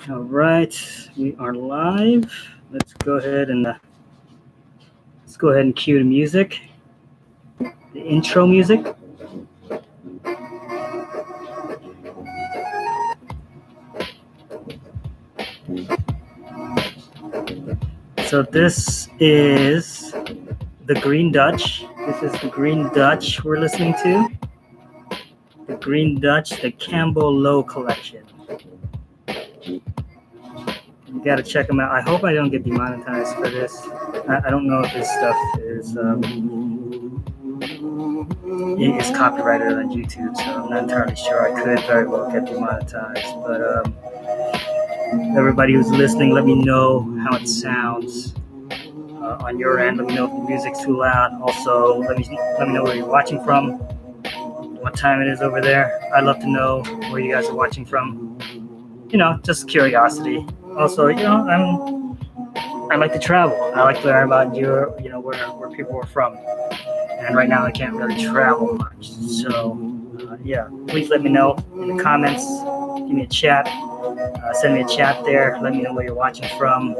All right, we are live. Let's go ahead and cue the music, the intro music. So this is the Green Dutch. This is the Green Dutch we're listening to. The Green Dutch, the Campbell Low collection. You gotta check them out. I hope I don't get demonetized for this. I don't know if this stuff is copyrighted on YouTube, so I'm not entirely sure. I could very well get demonetized, but everybody who's listening, let me know how it sounds on your end. Let me know if the music's too loud. Also, let me know where you're watching from, what time it is over there. I'd love to know where you guys are watching from. Just curiosity. Also, I like to travel. I like to learn about where people are from. And right now I can't really travel much. So, please let me know in the comments. Give me a chat. Send me a chat there. Let me know where you're watching from.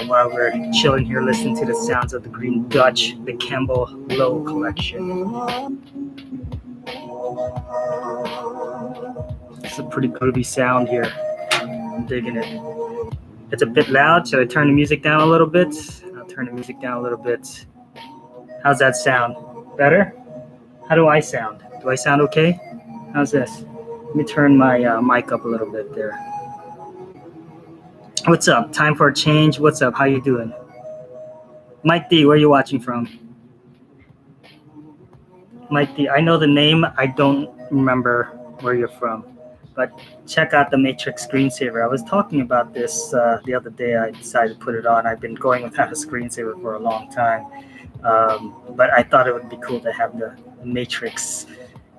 While we're chilling here listening to the sounds of the Green Dutch, the Campbell Low collection. It's a pretty groovy sound here. I'm digging it. It's a bit loud. Should I turn the music down a little bit? I'll turn the music down a little bit. How's that sound? Better? How do I sound? Do I sound okay? How's this? Let me turn my mic up a little bit there. What's up? Time for a change. What's up? How you doing? Mike D, where are you watching from? Mike D, I know the name. I don't remember where you're from. But check out the Matrix screensaver. I was talking about this the other day. I decided to put it on. I've been going without a screensaver for a long time. But I thought it would be cool to have the Matrix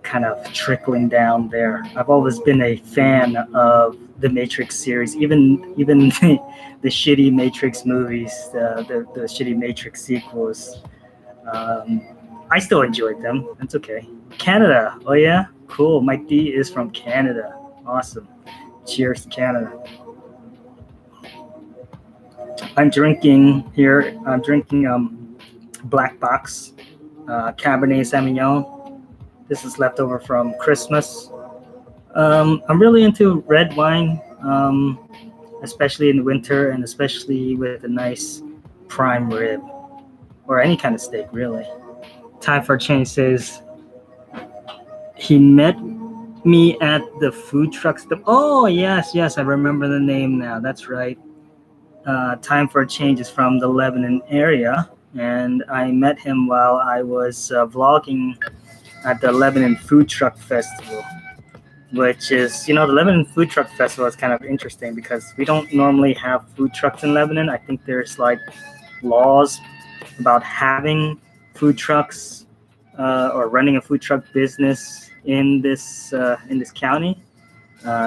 kind of trickling down there. I've always been a fan of the Matrix series, even the shitty Matrix movies, the shitty Matrix sequels. I still enjoyed them. That's okay. Canada. Oh yeah, cool. Mike D is from Canada. Awesome. Cheers to Canada. I'm drinking Black Box Cabernet Sauvignon. This is leftover from Christmas. I'm really into red wine, especially in the winter, and especially with a nice prime rib or any kind of steak, really. Time for a Change says he met me at the food truck stop. Oh yes, I remember the name now. That's right. Time for a Change is from the Lebanon area, and I met him while I was vlogging at the Lebanon Food Truck Festival, which is, the Lebanon Food Truck Festival is kind of interesting because we don't normally have food trucks in Lebanon. I think there's like laws about having food trucks or running a food truck business in this county.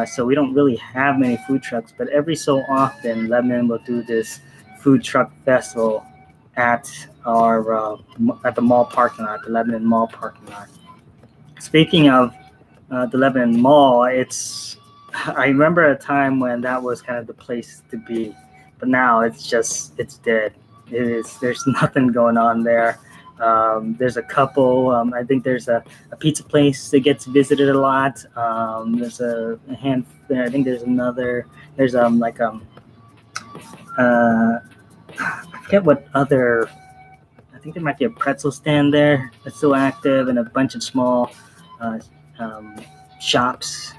So we don't really have many food trucks, but every so often Lebanon will do this food truck festival at the mall parking lot, the Lebanon Mall parking lot. Speaking of the Lebanon Mall, I remember a time when that was kind of the place to be, but now it's dead. There's nothing going on there. There's a couple. I think there's a pizza place that gets visited a lot. There's a hand there. I think there's another. There's I forget what other. I think there might be a pretzel stand there that's still active, and a bunch of small shops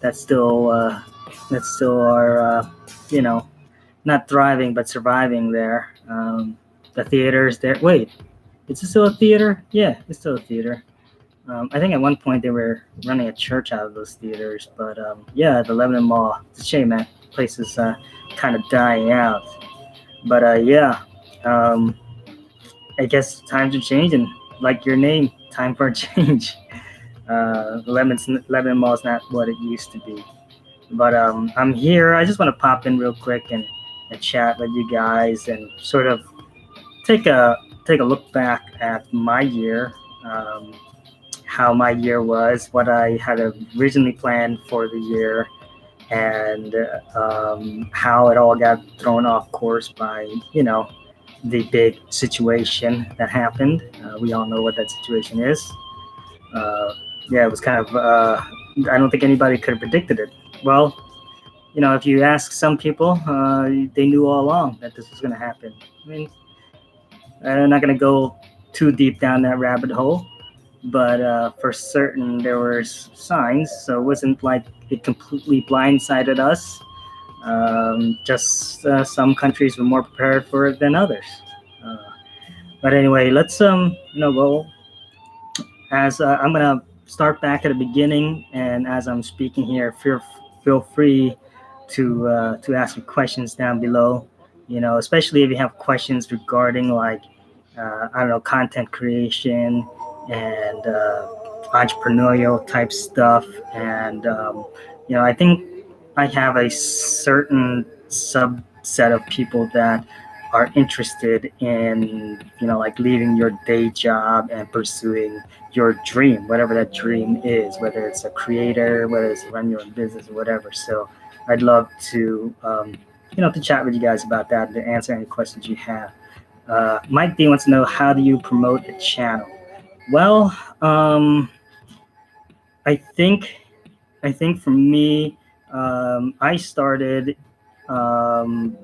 that still are not thriving but surviving there. The theaters there. Wait. Is it still a theater? Yeah, it's still a theater. I think at one point they were running a church out of those theaters, but the Lebanon Mall. It's a shame, man. The place is kind of dying out. But I guess times are changing. Like your name, time for a change. Lebanon Mall is not what it used to be. But I'm here. I just want to pop in real quick and chat with you guys and sort of take a look back at my year, how my year was, what I had originally planned for the year, and how it all got thrown off course by the big situation that happened. We all know what that situation is. Uh, yeah, it was kind of. I don't think anybody could have predicted it. Well, if you ask some people, they knew all along that this was going to happen. I mean, I'm not going to go too deep down that rabbit hole, but for certain there were signs, so it wasn't like it completely blindsided us. Just some countries were more prepared for it than others. Uh, but anyway, let's go as I'm gonna start back at the beginning, and as I'm speaking here, feel free to ask me questions down below. Especially if you have questions regarding like I don't know, content creation and entrepreneurial type stuff. And I think I have a certain subset of people that are interested in like leaving your day job and pursuing your dream, whatever that dream is, whether it's a creator, whether it's run your own business or whatever. So I'd love to to chat with you guys about that, to answer any questions you have. Mike D wants to know, how do you promote a channel? Well, I think for me, I started um,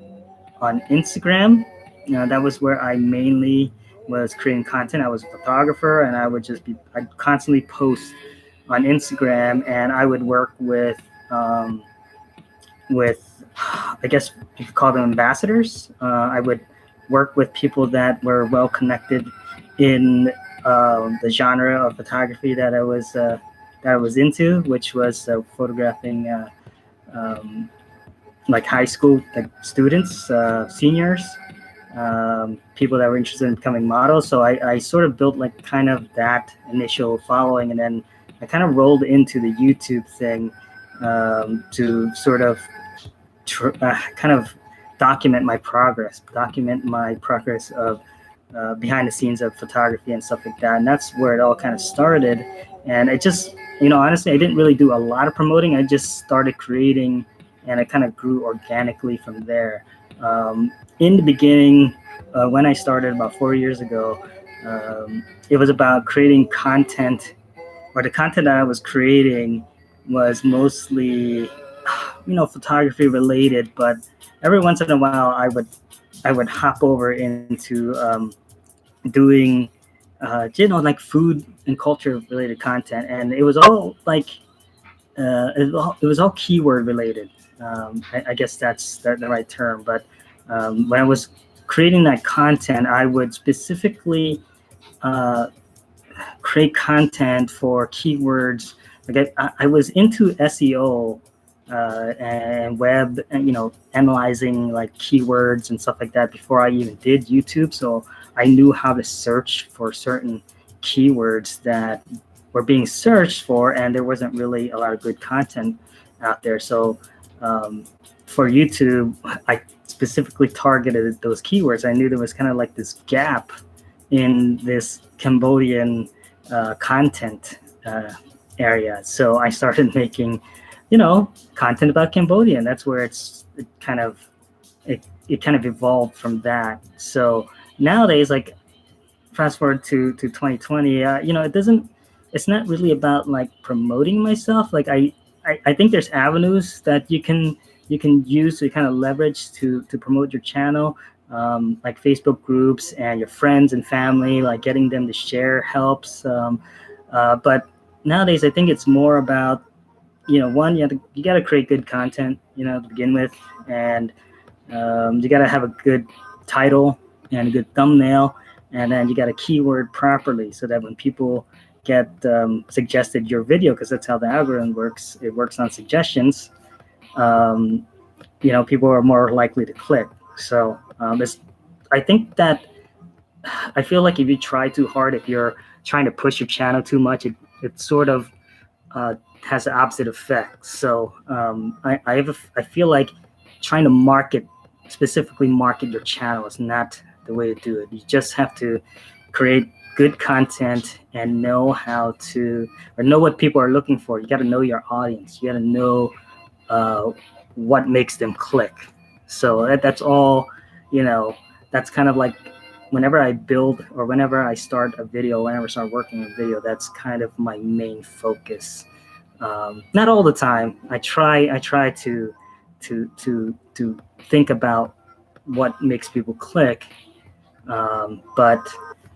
on Instagram. That was where I mainly was creating content. I was a photographer, and I'd constantly post on Instagram, and I would work with I guess you could call them ambassadors. I would work with people that were well connected in the genre of photography that I was into, which was photographing um, like high school like students, seniors, people that were interested in becoming models. So I sort of built like kind of that initial following, and then I kind of rolled into the YouTube thing to sort of kind of document my progress of behind the scenes of photography and stuff like that. And that's where it all kind of started. And it just, honestly, I didn't really do a lot of promoting. I just started creating, and it kind of grew organically from there. In the beginning, when I started about 4 years ago, it was about creating content, or the content that I was creating was mostly photography related, but every once in a while I would hop over into doing like food and culture related content, and it was all like it was all keyword related. I guess that's the right term. But when I was creating that content, I would specifically uh, create content for keywords. Like I was into SEO and web, and analyzing like keywords and stuff like that before I even did YouTube. So I knew how to search for certain keywords that were being searched for, and there wasn't really a lot of good content out there. So um, for YouTube, I specifically targeted those keywords. I knew there was kind of like this gap in this Cambodian content area. So I started making, content about Cambodia, and that's where it kind of evolved from that. So nowadays, like fast forward to 2020, it's not really about like promoting myself. Like I think there's avenues that you can use to kind of leverage to promote your channel. Like Facebook groups and your friends and family, like getting them to share helps. But nowadays, I think it's more about, one, you got to create good content, to begin with, and you got to have a good title and a good thumbnail, and then you got to keyword properly so that when people get suggested your video, because that's how the algorithm works, it works on suggestions. Um, people are more likely to click. So I think that I feel like if you try too hard, if you're trying to push your channel too much, it sort of has the opposite effect. So I feel like trying to specifically market your channel is not the way to do it. You just have to create good content and know what people are looking for. You got to know your audience. You got to know what makes them click. So that's all, that's kind of like whenever I build or whenever I start a video, whenever I start working a video, that's kind of my main focus. Not all the time. I try to think about what makes people click, but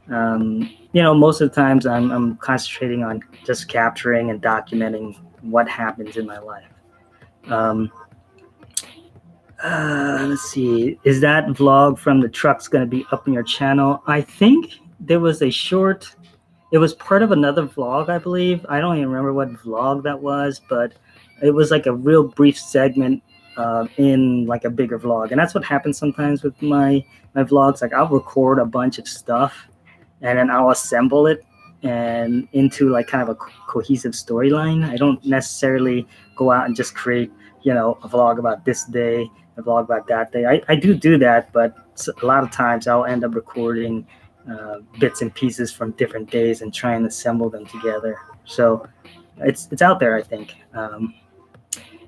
most of the times I'm concentrating on just capturing and documenting what happens in my life. Um, let's see. Is that vlog from the trucks going to be up in your channel? I think there was a short. It was part of another vlog, I believe. I don't even remember what vlog that was, but it was like a real brief segment in like a bigger vlog. And that's what happens sometimes with my vlogs. Like I'll record a bunch of stuff and then I'll assemble it and into like kind of a cohesive storyline. I don't necessarily go out and just create, a vlog about this day, a vlog about that day. I do that, but a lot of times I'll end up recording bits and pieces from different days and try and assemble them together. So it's out there, I think.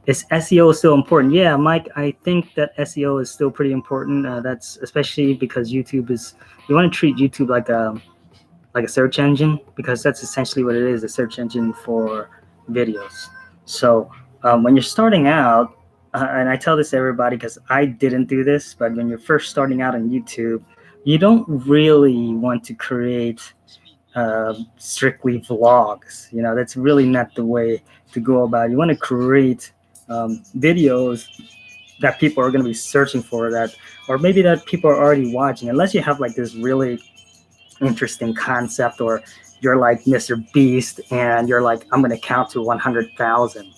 Is SEO still important? Yeah, Mike, I think that SEO is still pretty important. That's especially because you want to treat YouTube like a search engine, because that's essentially what it is, a search engine for videos. So when you're starting out, and I tell this to everybody because I didn't do this, but when you're first starting out on YouTube, you don't really want to create strictly vlogs. That's really not the way to go about it. You want to create videos that people are going to be searching for, that, or maybe that people are already watching, unless you have like this really interesting concept, or you're like Mr. Beast and you're like, I'm going to count to 100,000,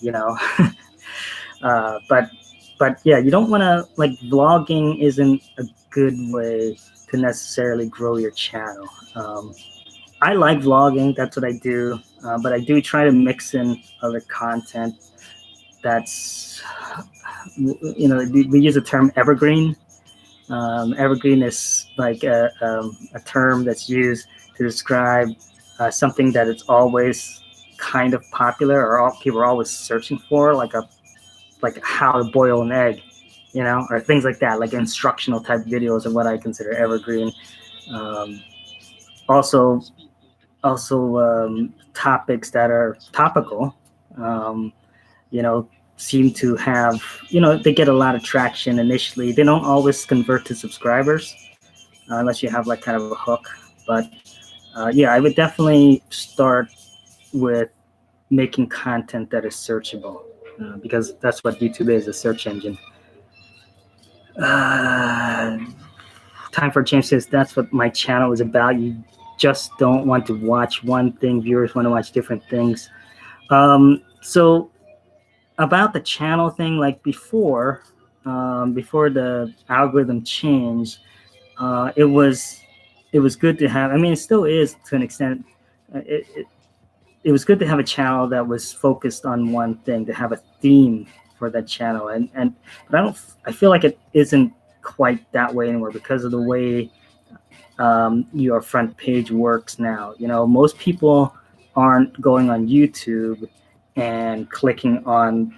but yeah, you don't want to, like, vlogging isn't a good way to necessarily grow your channel. I like vlogging, that's what I do, but I do try to mix in other content that's, we use the term evergreen. Evergreen is like a term that's used to describe something that it's always kind of popular, or people are always searching for, like how to boil an egg, or things like that, like instructional type videos are what I consider evergreen. Also, topics that are topical, seem to have, they get a lot of traction initially. They don't always convert to subscribers unless you have like kind of a hook. But yeah, I would definitely start with making content that is searchable, because that's what YouTube is, a search engine. Time for James says, that's what my channel is about. You just don't want to watch one thing. Viewers want to watch different things. So about the channel thing, like before the algorithm changed, it was good to have. I mean, it still is to an extent. It was good to have a channel that was focused on one thing, to have a theme for that channel, but I feel like it isn't quite that way anymore, because of the way your front page works now. Most people aren't going on YouTube and clicking on,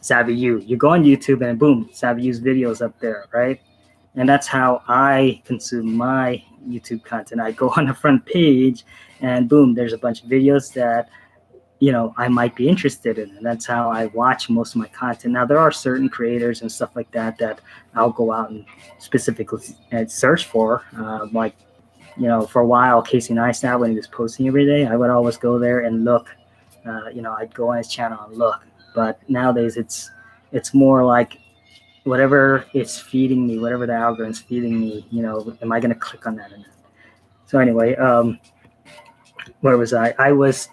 Savvy U. You go on YouTube and boom, Savvy U's videos up there, right? And that's how I consume my YouTube content. I go on the front page and boom, there's a bunch of videos that, I might be interested in. And that's how I watch most of my content. Now, there are certain creators and stuff like that I'll go out and specifically search for. Like, for a while, Casey Neistat, when he was posting every day, I would always go there and look. I'd go on his channel and look. But nowadays, it's more like whatever it's feeding me, whatever the algorithm's feeding me, am I going to click on that or not? So anyway, where was I? I was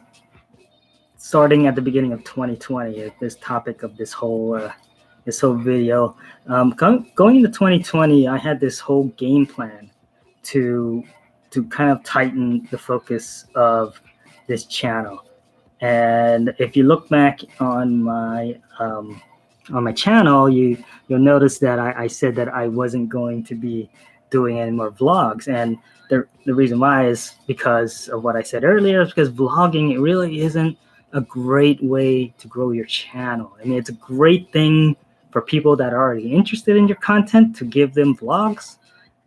starting at the beginning of 2020, this topic of this whole video. Going into 2020, I had this whole game plan to kind of tighten the focus of this channel. And if you look back on my channel, you'll notice that I said that I wasn't going to be doing any more vlogs. And the reason why is because of what I said earlier, is because vlogging, it really isn't a great way to grow your channel. I mean, it's a great thing for people that are already interested in your content to give them vlogs.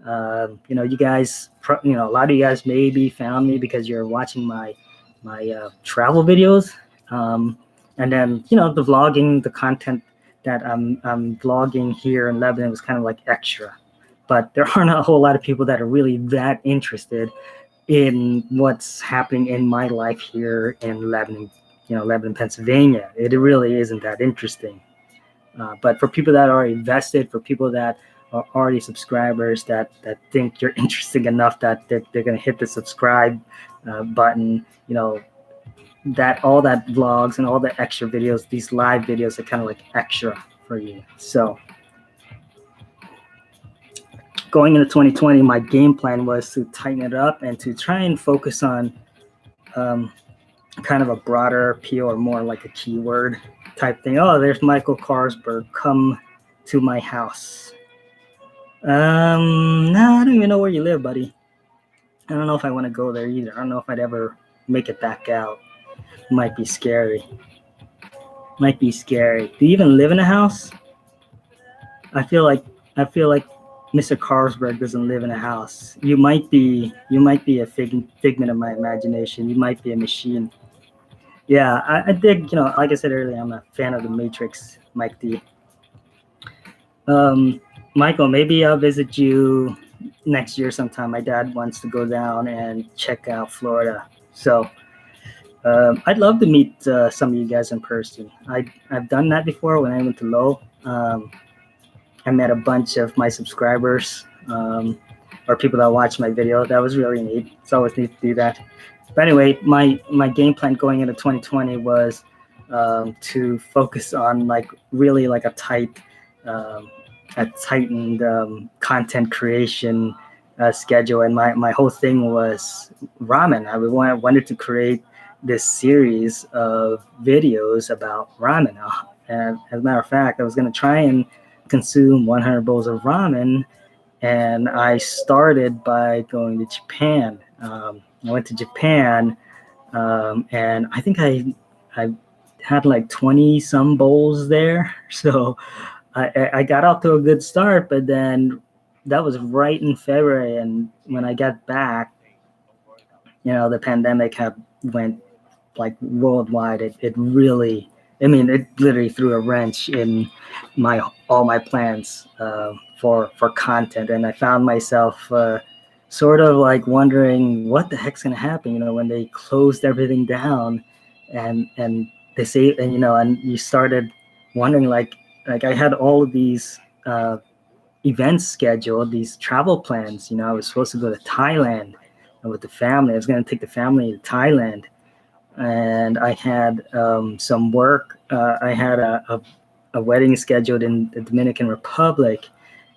You guys, a lot of you guys maybe found me because you're watching my travel videos, and then the vlogging, the content that I'm vlogging here in Lebanon was kind of like extra. But there aren't a whole lot of people that are really that interested in what's happening in my life here in Lebanon, Pennsylvania. It really isn't that interesting. But for people that are invested, for people that are already subscribers, that think you're interesting enough that they're going to hit the subscribe button, that all that vlogs and all the extra videos, these live videos are kind of like extra for you. So going into 2020, my game plan was to tighten it up and to try and focus on kind of a broader appeal, or more like a keyword type thing. Oh, there's Michael Carlsberg. Come to my house. No, I don't even know where you live, buddy. I don't know if I want to go there either. I don't know if I'd ever make it back out. Might be scary. Do you even live in a house? I feel like Mr. Carlsberg doesn't live in a house. You might be a figment of my imagination. You might be a machine. Yeah, I dig, like I said earlier, I'm a fan of The Matrix, Mike D. Michael, maybe I'll visit you next year sometime. My dad wants to go down and check out Florida. So I'd love to meet some of you guys in person. I've done that before when I went to Low. I met a bunch of my subscribers or people that watch my video. That was really neat. It's always neat to do that. But anyway, my game plan going into 2020 was to focus on really a tightened content creation schedule. And my whole thing was ramen. I wanted to create this series of videos about ramen. And as a matter of fact, I was going to try and consume 100 bowls of ramen. And I started by going to Japan. I went to Japan, and I think I had like 20 some bowls there. So I got off to a good start, but then that was right in February. And when I got back, the pandemic went like worldwide. It really, it literally threw a wrench in all my plans for content. And I found myself sort of like wondering what the heck's going to happen, when they closed everything down and they say, and you started wondering like I had all of these events scheduled, these travel plans. I was supposed to go to Thailand with the family. I was going to take the family to Thailand, and I had some work. I had a wedding scheduled in the Dominican Republic,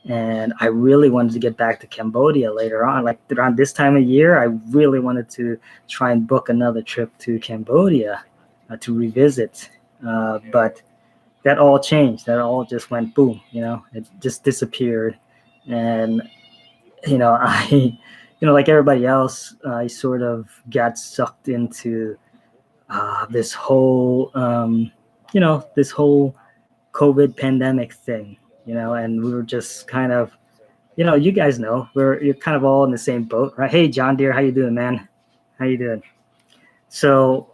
and I really wanted to get back to Cambodia later on. Like around this time of year, I really wanted to try and book another trip to Cambodia to revisit. But that all changed. That all just went boom. It just disappeared, and I, like everybody else, I sort of got sucked into this whole, this whole COVID pandemic thing, and we were just kind of, you guys know, you're kind of all in the same boat, right? Hey, John Deere, how you doing, man? How you doing? So,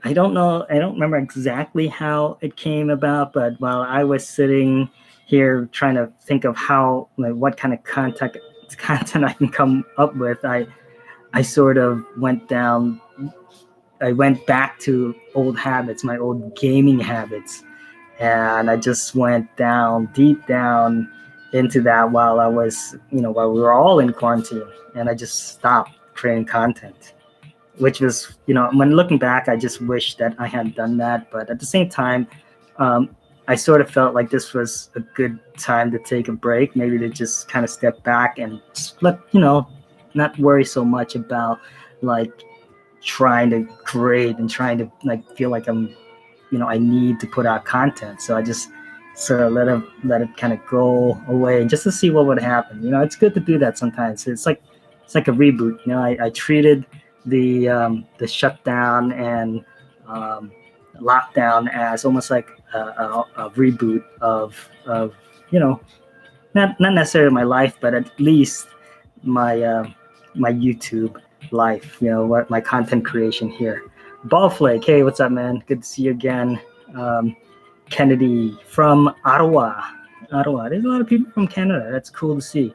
I don't know. I don't remember exactly how it came about, but while I was sitting here trying to think of what kind of content I can come up with, I sort of went back to old habits, my old gaming habits. And I just went deep down into that while we were all in quarantine, and I just stopped creating content, which was, when looking back, I just wish that I had done that. But at the same time, I sort of felt like this was a good time to take a break, maybe to just kind of step back and just not worry so much about trying to create and trying to feel like I'm, I need to put out content. So I just sort of let it kind of go away just to see what would happen. It's good to do that sometimes. It's like a reboot. I treated the shutdown and um, lockdown as almost like a reboot of you know, not necessarily my life, but at least my my YouTube life. You know, what my content creation here. Ballflake, hey, what's up, man? Good to see you again. Um, Kennedy from Ottawa. Ottawa. There's a lot of people from Canada. That's cool to see.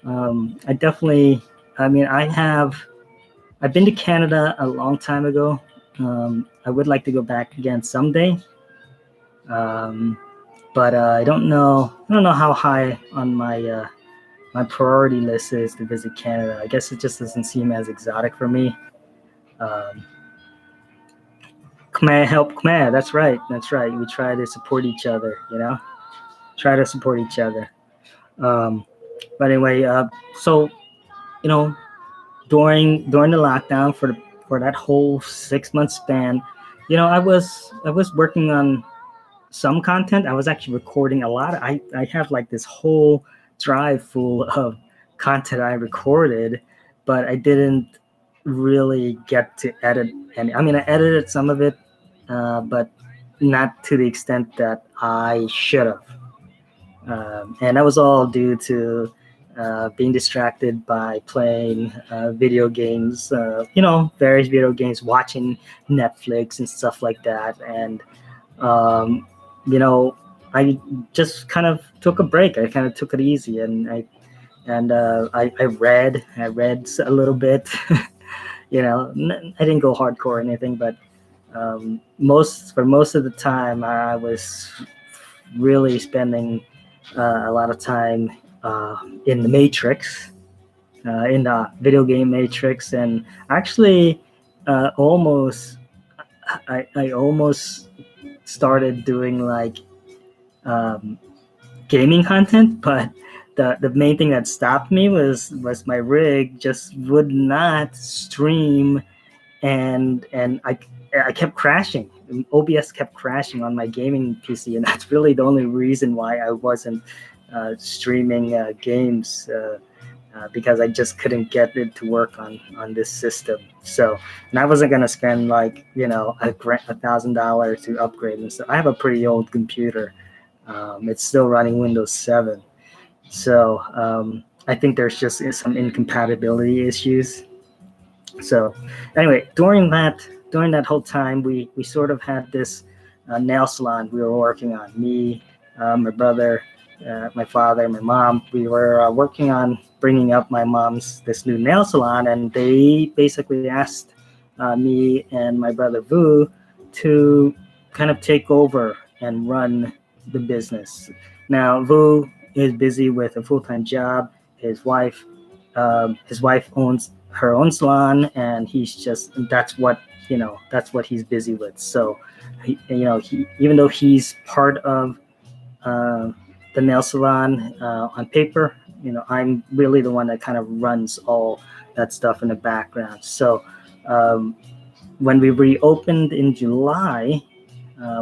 I definitely. I mean, I've been to Canada a long time ago. I would like to go back again someday. Um, but I don't know. I don't know how high on my priority list is to visit Canada. I guess it just doesn't seem as exotic for me. Um, Khmer help Khmer. That's right. That's right. We try to support each other. You know, try to support each other. Um, but anyway, so you know, during the lockdown for that whole 6 month span, you know, I was working on some content. I was actually recording a lot. I have like this whole drive full of content I recorded, but I didn't really get to edit. And I mean, I edited some of it, but not to the extent that I should have. And that was all due to being distracted by playing video games, you know, various video games, watching Netflix and stuff like that. And, um, you know, I just kind of took a break. I kind of took it easy, and I read a little bit. You know, I didn't go hardcore or anything, but most of the time I was really spending a lot of time in the Matrix, in the video game Matrix, and actually almost I almost started doing like um, gaming content, but the main thing that stopped me was my rig just would not stream, and I kept crashing. OBS kept crashing on my gaming PC, and that's really the only reason why I wasn't streaming games, because I just couldn't get it to work on this system. So, and I wasn't gonna spend like, you know, $1,000 to upgrade and stuff. I have a pretty old computer. It's still running Windows 7. So I think there's just some incompatibility issues. So anyway, during that whole time, we sort of had this nail salon we were working on. Me, my brother, my father, my mom. We were working on bringing up my mom's this new nail salon, and they basically asked me and my brother Vu to kind of take over and run the business. Now Vu is busy with a full-time job. His wife owns her own salon, and he's just that's what, you know, that's what he's busy with. So he even though he's part of uh, the nail salon on paper, you know, I'm really the one that kind of runs all that stuff in the background. So um, when we reopened in July,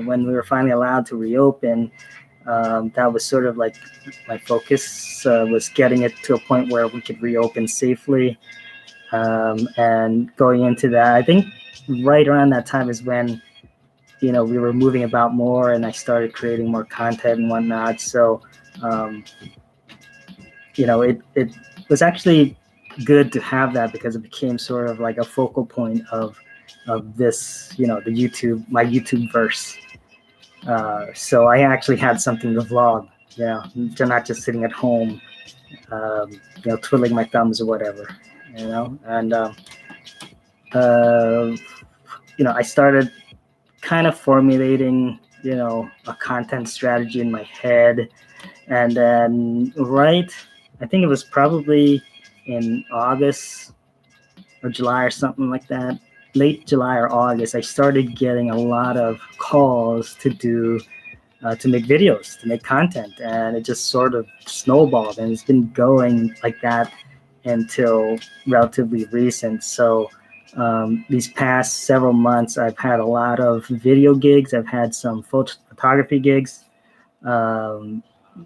when we were finally allowed to reopen, that was sort of like my focus, was getting it to a point where we could reopen safely. And going into that, I think right around that time is when, you know, we were moving about more, and I started creating more content and whatnot. So you know, it was actually good to have that, because it became sort of like a focal point of this, you know, my YouTube verse. So I actually had something to vlog, you know, not just sitting at home, you know, twiddling my thumbs or whatever, you know. And uh, you know, I started kind of formulating, you know, a content strategy in my head, and then I think it was probably in August or July or something like that, late July or August, I started getting a lot of calls to make videos, to make content, and it just sort of snowballed, and it's been going like that until relatively recent. So these past several months, I've had a lot of video gigs. I've had some photography gigs.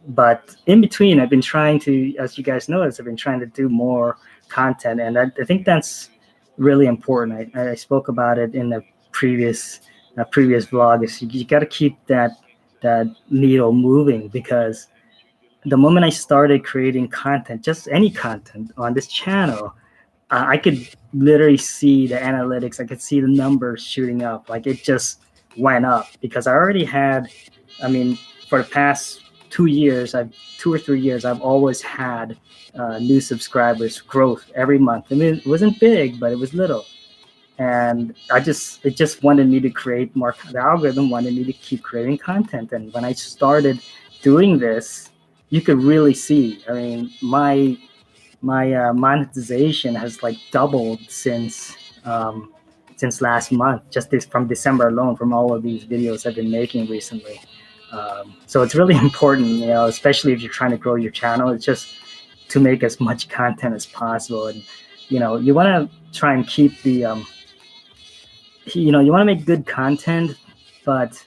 But in between, I've been trying to, as you guys notice, I've been trying to do more content. And I think that's really important. I spoke about it in the previous vlog. Is you got to keep that needle moving, because the moment I started creating content, just any content on this channel, I could literally see the analytics. I could see the numbers shooting up. Like it just went up because I already had. I mean, for the past 2 years, I've 2 or 3 years, I've always had new subscribers growth every month. I mean, it wasn't big, but it was little, and it just wanted me to create more. The algorithm wanted me to keep creating content, and when I started doing this, you could really see. I mean, my monetization has like doubled since last month, just from December alone, from all of these videos I've been making recently. So it's really important, especially if you're trying to grow your channel. It's just to make as much content as possible, and you want to try and keep you want to make good content, but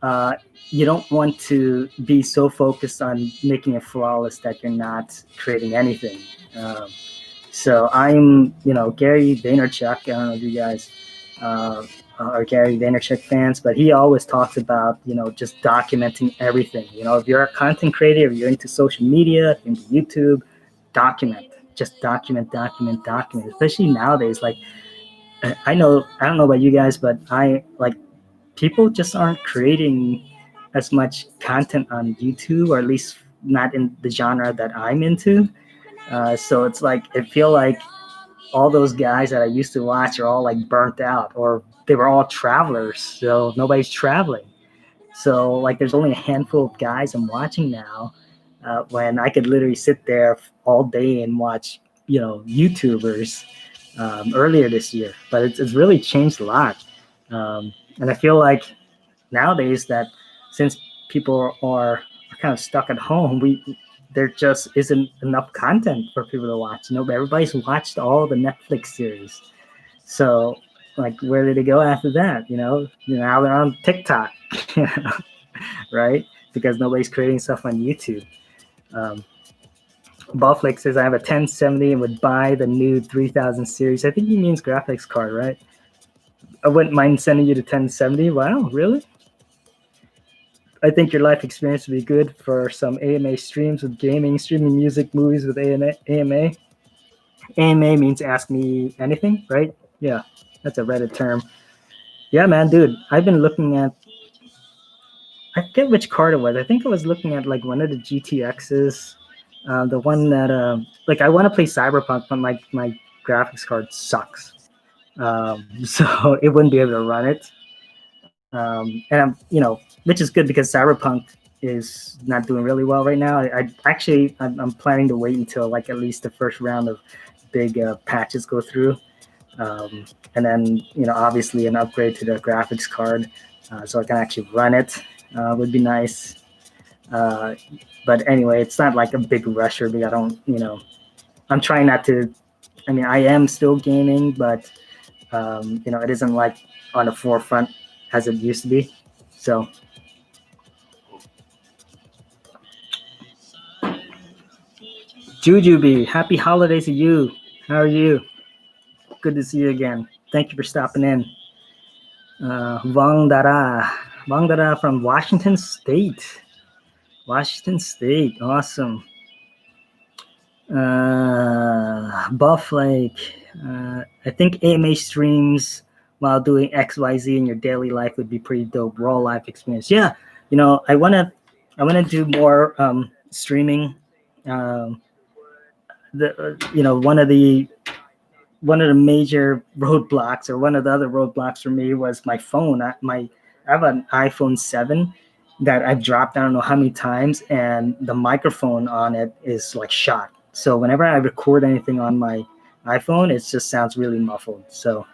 uh, you don't want to be so focused on making it flawless that you're not creating anything. Um, so I'm, Gary Vaynerchuk. I don't know if you guys uh, are Gary Vaynerchuk fans, but he always talks about, just documenting everything. If you're a content creator, if you're into social media, into YouTube, document. Just document. Especially nowadays, like I don't know about you guys, but I like people just aren't creating as much content on YouTube, or at least not in the genre that I'm into. So it's like I feel like all those guys that I used to watch are all like burnt out, or they were all travelers, so nobody's traveling. So like there's only a handful of guys I'm watching now, when I could literally sit there all day and watch YouTubers earlier this year. But it's really changed a lot, and I feel like nowadays that since people are kind of stuck at home, there just isn't enough content for people to watch. Everybody's watched all the Netflix series, so like where did they go after that? Now they're on TikTok, right? Because nobody's creating stuff on YouTube. Um, Ballflake says I have a 1070 and would buy the new 3000 series. I think he means graphics card, right? I wouldn't mind sending you the 1070. Wow, really? I think your life experience would be good for some AMA streams with gaming, streaming music, movies with AMA. AMA means ask me anything, right? Yeah, that's a Reddit term. Yeah, man, dude, I've been looking at, I forget which card it was. I think I was looking at like one of the GTXs, the one that, like I want to play Cyberpunk, but my graphics card sucks. So it wouldn't be able to run it. And which is good because Cyberpunk is not doing really well right now. I'm planning to wait until like at least the first round of big patches go through, and then obviously an upgrade to the graphics card, so I can actually run it, would be nice. But anyway, it's not like a big rusher because I don't, I'm trying not to. I mean, I am still gaming, but it isn't like on the forefront as it used to be. So Jujubee, happy holidays to you. How are you? Good to see you again. Thank you for stopping in. Wang Dara from Washington State. Washington State, awesome. Buff Lake. I think AMA streams while doing XYZ in your daily life would be pretty dope. Raw life experience. Yeah, I wanna do more streaming. Um, one of the major roadblocks, or one of the other roadblocks for me, was my phone. I have an iPhone 7 that I've dropped I don't know how many times, and the microphone on it is like shot. So whenever I record anything on my iPhone, it just sounds really muffled. So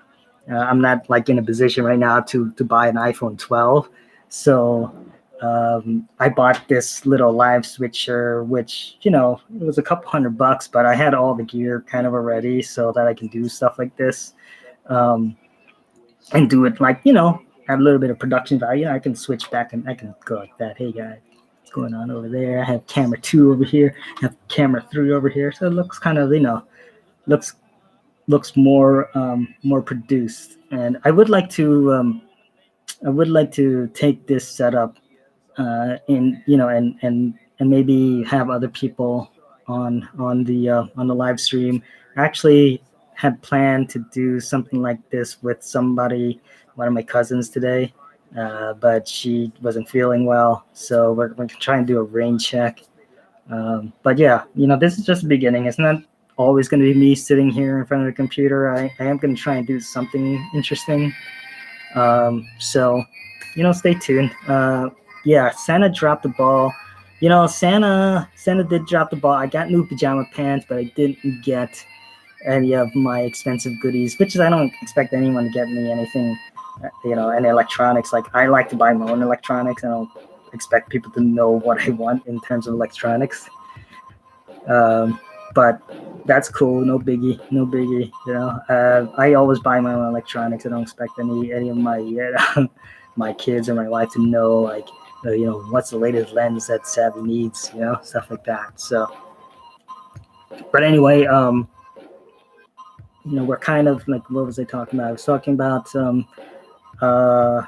I'm not like in a position right now to buy an iPhone 12. So I bought this little live switcher, which it was a couple $100, but I had all the gear kind of already, so that I can do stuff like this, and do it like add a little bit of production value. I can switch back and I can go like that. Hey guys, what's going on over there? I have camera 2 over here. I have camera 3 over here, so it looks kind of looks looks more produced. And I would like to take this setup in and maybe have other people on the live stream. I actually had planned to do something like this with somebody, one of my cousins today, but she wasn't feeling well, so we're trying to do a rain check. But yeah, this is just the beginning. It's not always going to be me sitting here in front of the computer. I am going to try and do something interesting. So, stay tuned. Yeah, Santa dropped the ball. Santa did drop the ball. I got new pajama pants, but I didn't get any of my expensive goodies, which is I don't expect anyone to get me anything, any electronics. Like I like to buy my own electronics. I don't expect people to know what I want in terms of electronics. But that's cool. No biggie. No biggie. I always buy my own electronics. I don't expect any of my my kids or my wife to know like what's the latest lens that Savvy needs. Stuff like that. So, but anyway, we're kind of like, what was I talking about? I was talking about uh,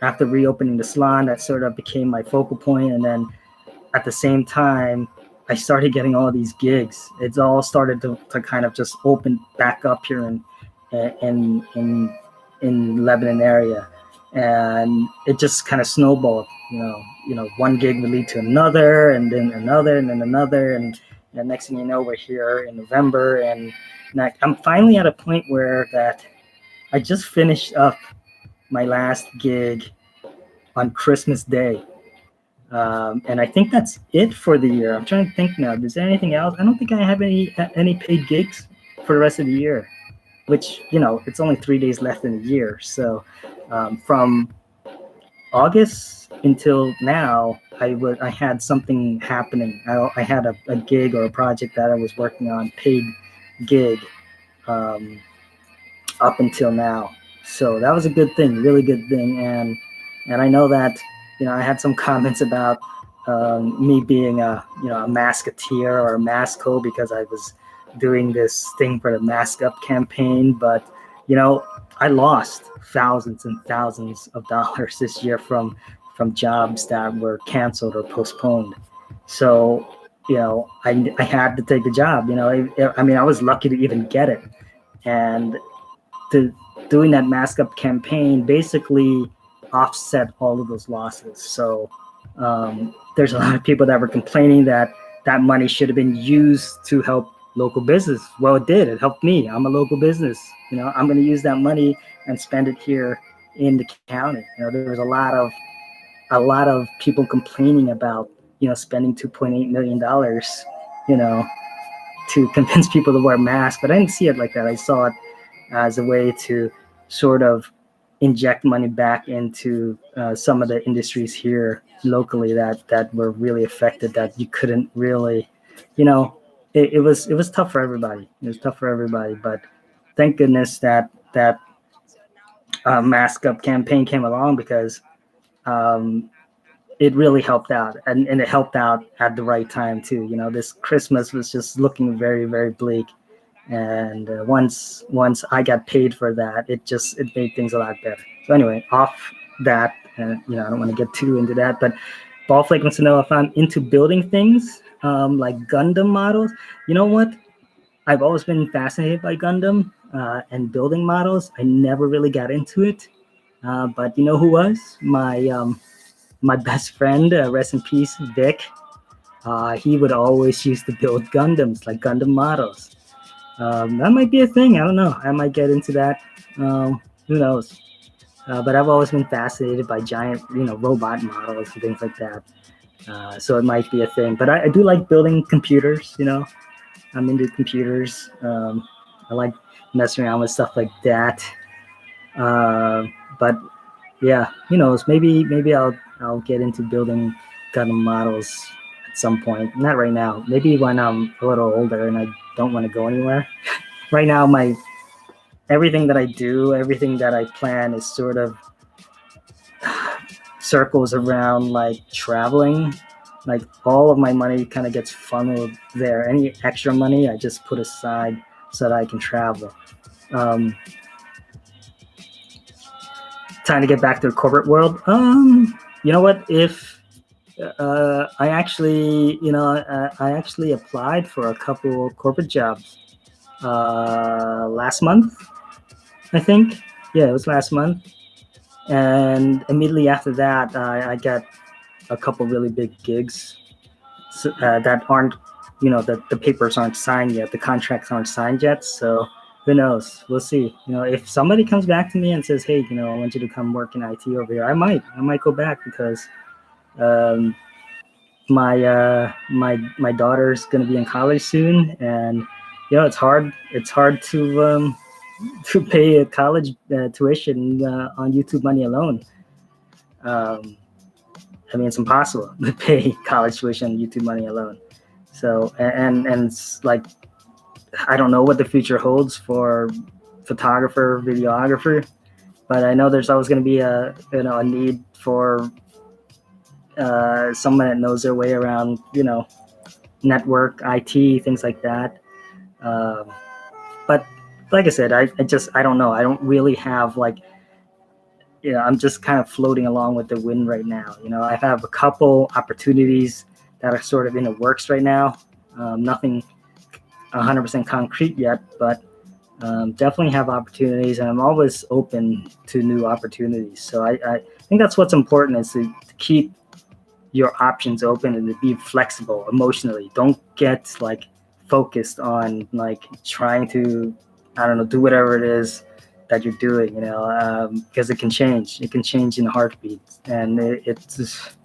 after reopening the salon, that sort of became my focal point, and then at the same time, I started getting all these gigs. It's all started to kind of just open back up here in in Lebanon area, and it just kind of snowballed. One gig would lead to another, and then another, and then another, and the next thing you know, we're here in November, and I'm finally at a point where that I just finished up my last gig on Christmas Day. And I think that's it for the year. I'm trying to think now. Is there anything else? I don't think I have any paid gigs for the rest of the year, which, it's only 3 days left in the year. So from August until now, I had something happening. I had a gig or a project that I was working on, paid gig, up until now. So that was a good thing, really good thing. And I know that, I had some comments about me being a masketeer or a masco because I was doing this thing for the Mask Up campaign. But, I lost thousands and thousands of dollars this year from jobs that were canceled or postponed. So, I had to take the job. I was lucky to even get it. And doing that Mask Up campaign basically offset all of those losses. So there's a lot of people that were complaining that money should have been used to help local business. Well, it did. It helped me. I'm a local business. I'm going to use that money and spend it here in the county. There was a lot of people complaining about spending $2.8 million, to convince people to wear masks. But I didn't see it like that. I saw it as a way to sort of inject money back into some of the industries here locally that were really affected, that you couldn't really, it was tough for everybody. It was tough for everybody, but thank goodness that Mask Up campaign came along, because it really helped out, and it helped out at the right time too. This Christmas was just looking very, very bleak. And once I got paid for that, it made things a lot better. So anyway, off that, I don't want to get too into that, but Ballflake wants to know if I'm into building things, like Gundam models. You know what? I've always been fascinated by Gundam and building models. I never really got into it, but you know who was? My best friend, rest in peace, Vic. He would always used to build Gundams, like Gundam models. That might be a thing. I don't know. I might get into that. Who knows? But I've always been fascinated by giant, robot models and things like that. So it might be a thing. But I do like building computers. I'm into computers. I like messing around with stuff like that. But yeah, who knows? Maybe I'll get into building Gundam models at some point. Not right now. Maybe when I'm a little older and I don't want to go anywhere. Right now, everything that I do, everything that I plan is sort of circles around like traveling. Like all of my money kind of gets funneled there. Any extra money I just put aside so that I can travel. Time to get back to the corporate world. You know what? If I actually, I actually applied for a couple corporate jobs last month, I think. Yeah, it was last month. And immediately after that, I got a couple really big gigs that aren't, the papers aren't signed yet, the contracts aren't signed yet. So who knows? We'll see. If somebody comes back to me and says, "Hey, I want you to come work in IT over here," I might go back because um, my daughter's gonna be in college soon, and it's hard to pay a college tuition on YouTube money alone. Um, I mean, it's impossible to pay college tuition on YouTube money alone. So, and it's like, I don't know what the future holds for photographer, videographer, but I know there's always going to be a need for someone that knows their way around, network, IT, things like that. But like I said, I don't know. I don't really have I'm just kind of floating along with the wind right now. I have a couple opportunities that are sort of in the works right now. Nothing 100% concrete yet, but definitely have opportunities, and I'm always open to new opportunities. So I think that's what's important, is to keep your options open and to be flexible emotionally. Don't get focused on trying to, I don't know, do whatever it is that you're doing, because it can change. It can change in a heartbeat, and it's just,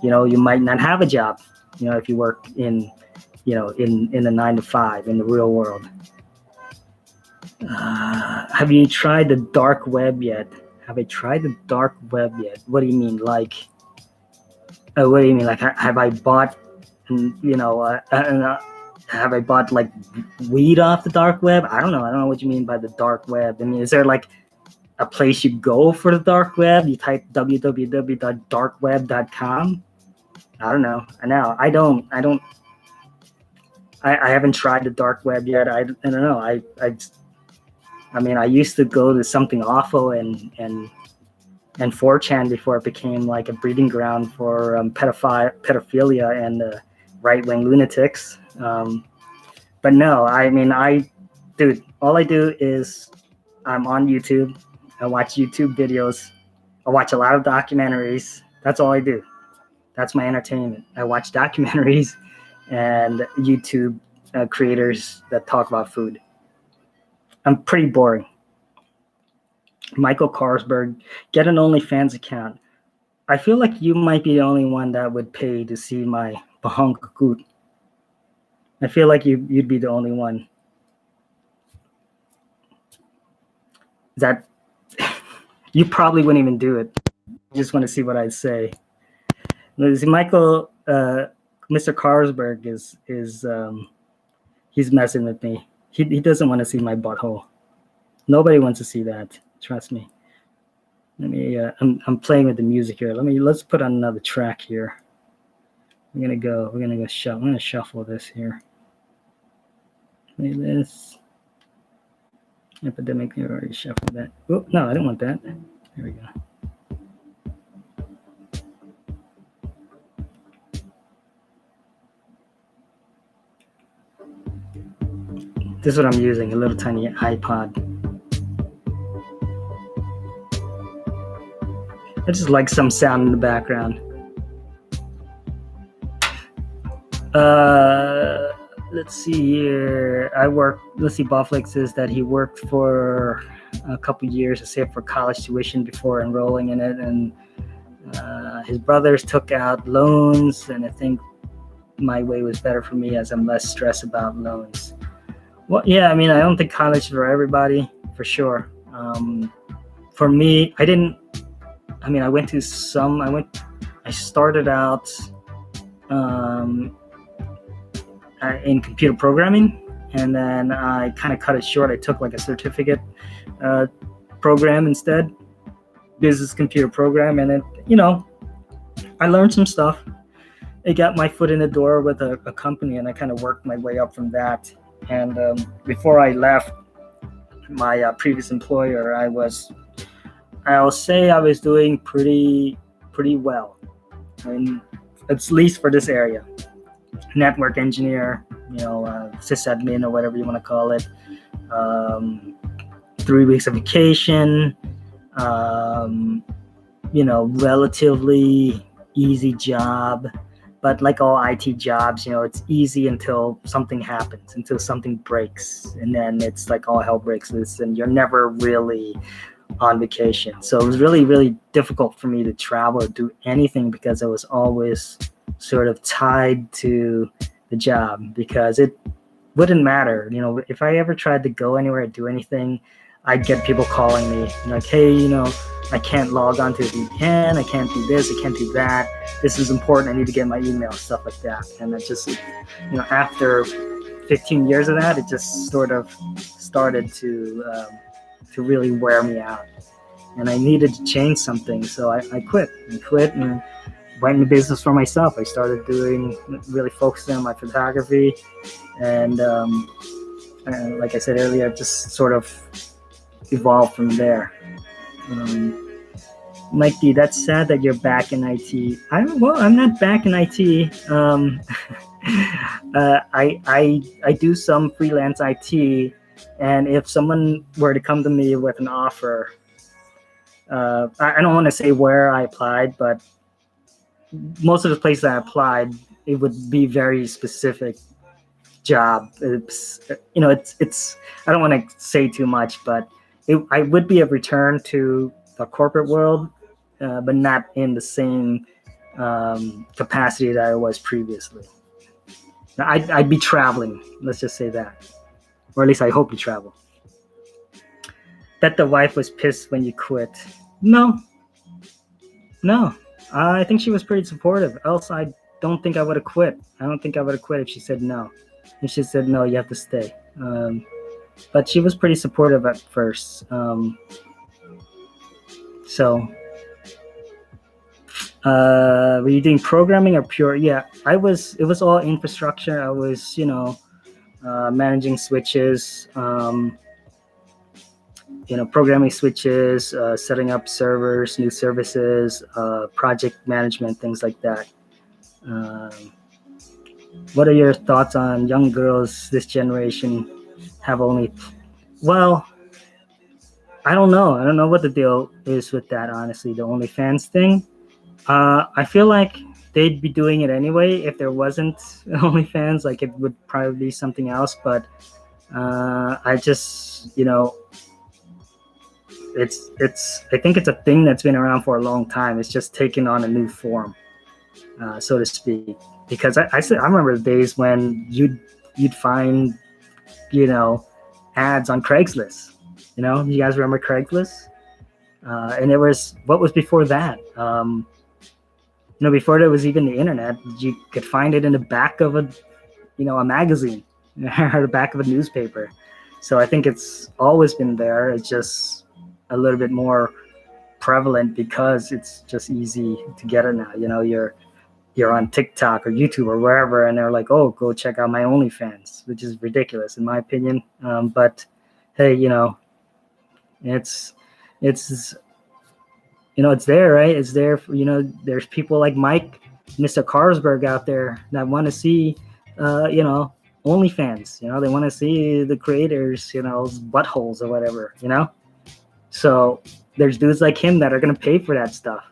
you might not have a job, if you work in a 9 to 5 in the real world. Have you tried the dark web yet? Have I tried the dark web yet? What do you mean? What do you mean? Have I bought, have I bought weed off the dark web? I don't know what you mean by the dark web. I mean, is there a place you go for the dark web? You type www.darkweb.com? I don't know. I haven't tried the dark web yet. I don't know. I mean, I used to go to Something Awful and 4chan before it became a breeding ground for pedophilia and right-wing lunatics. But no, I mean, all I do is I'm on YouTube. I watch YouTube videos. I watch a lot of documentaries. That's all I do. That's my entertainment. I watch documentaries and YouTube creators that talk about food. I'm pretty boring. Michael Carlsberg, get an OnlyFans account. I feel like you might be the only one that would pay to see my bahong kukut. I feel like you'd be the only one. That you probably wouldn't even do it. You just want to see what I'd say. See, Michael, Mr. Carlsberg is he's messing with me. He doesn't want to see my butthole. Nobody wants to see that. Trust me. Let me. I'm playing with the music here. Let's put on another track here. We're gonna go shuffle. I'm gonna shuffle this here. Play this. Epidemic. I already shuffled that. Oh no, I don't want that. There we go. This is what I'm using, a little tiny iPod. I just like some sound in the background. Let's see here. Boflake says that he worked for a couple years to save for college tuition before enrolling in it, and his brothers took out loans, and I think my way was better for me as I'm less stressed about loans. Well, yeah, I mean, I don't think college is for everybody, for sure. For me, I started out in computer programming, and then I kind of cut it short. I took a certificate program instead, business computer program, and then, I learned some stuff. It got my foot in the door with a company, and I kind of worked my way up from that. And before I left my previous employer, I'll say I was doing pretty well. I mean, at least for this area, network engineer, sysadmin or whatever you want to call it. 3 weeks of vacation, relatively easy job. But like all IT jobs, it's easy until something happens, until something breaks. And then it's like all hell breaks loose and you're never really on vacation. So it was really, really difficult for me to travel or do anything because I was always sort of tied to the job, because it wouldn't matter. If I ever tried to go anywhere or do anything, I'd get people calling me like, hey, I can't log on to the VPN, I can't do this, I can't do that. This is important, I need to get my email, stuff like that. And it just, after 15 years of that, it just sort of started to really wear me out. And I needed to change something, so I quit. And went into business for myself. I started really focusing on my photography. And like I said earlier, just sort of evolved from there. Mike D, that's sad that you're back in IT. I'm not back in IT. I do some freelance IT, and if someone were to come to me with an offer, I don't want to say where I applied, but most of the places I applied, it would be very specific job. It's I don't want to say too much, but I would be a return to the corporate world, but not in the same capacity that I was previously. I'd be traveling, let's just say that, or at least I hope to travel. Bet the wife was pissed when you quit. No, I think she was pretty supportive. Else I don't think I would have quit. I don't think I would have quit if she said no. If she said no, you have to stay. But she was pretty supportive at first. So, were you doing programming or pure? Yeah, I was. It was all infrastructure. I was, managing switches. Programming switches, setting up servers, new services, project management, things like that. What are your thoughts on young girls this generation have only? Well, I don't know. I don't know what the deal is with that, honestly, the OnlyFans thing. I feel like they'd be doing it anyway if there wasn't OnlyFans. Like, it would probably be something else. But I just, I think it's a thing that's been around for a long time. It's just taken on a new form, so to speak. Because I remember the days when you'd find, ads on Craigslist. You guys remember Craigslist? And it was, what was before that? Before there was even the internet, you could find it in the back of a magazine or the back of a newspaper. So I think it's always been there. It's just a little bit more prevalent because it's just easy to get it now. You're on TikTok or YouTube or wherever, and they're like, oh, go check out my OnlyFans, which is ridiculous in my opinion. But hey, it's it's there, right? It's there for, there's people like Mike, Mr. Carlsberg out there that want to see, OnlyFans. They want to see the creators, buttholes or whatever, So there's dudes like him that are going to pay for that stuff.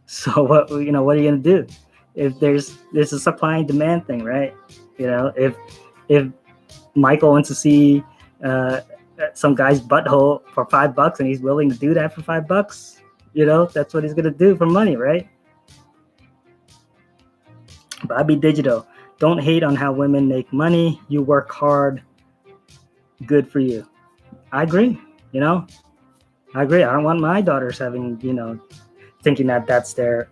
So what are you going to do? If there's a supply and demand thing, right? If Michael wants to see some guy's butthole for $5 and he's willing to do that for $5, that's what he's going to do for money, right? Bobby Digital, don't hate on how women make money. You work hard. Good for you. I agree. I agree. I don't want my daughters having, thinking that that's their,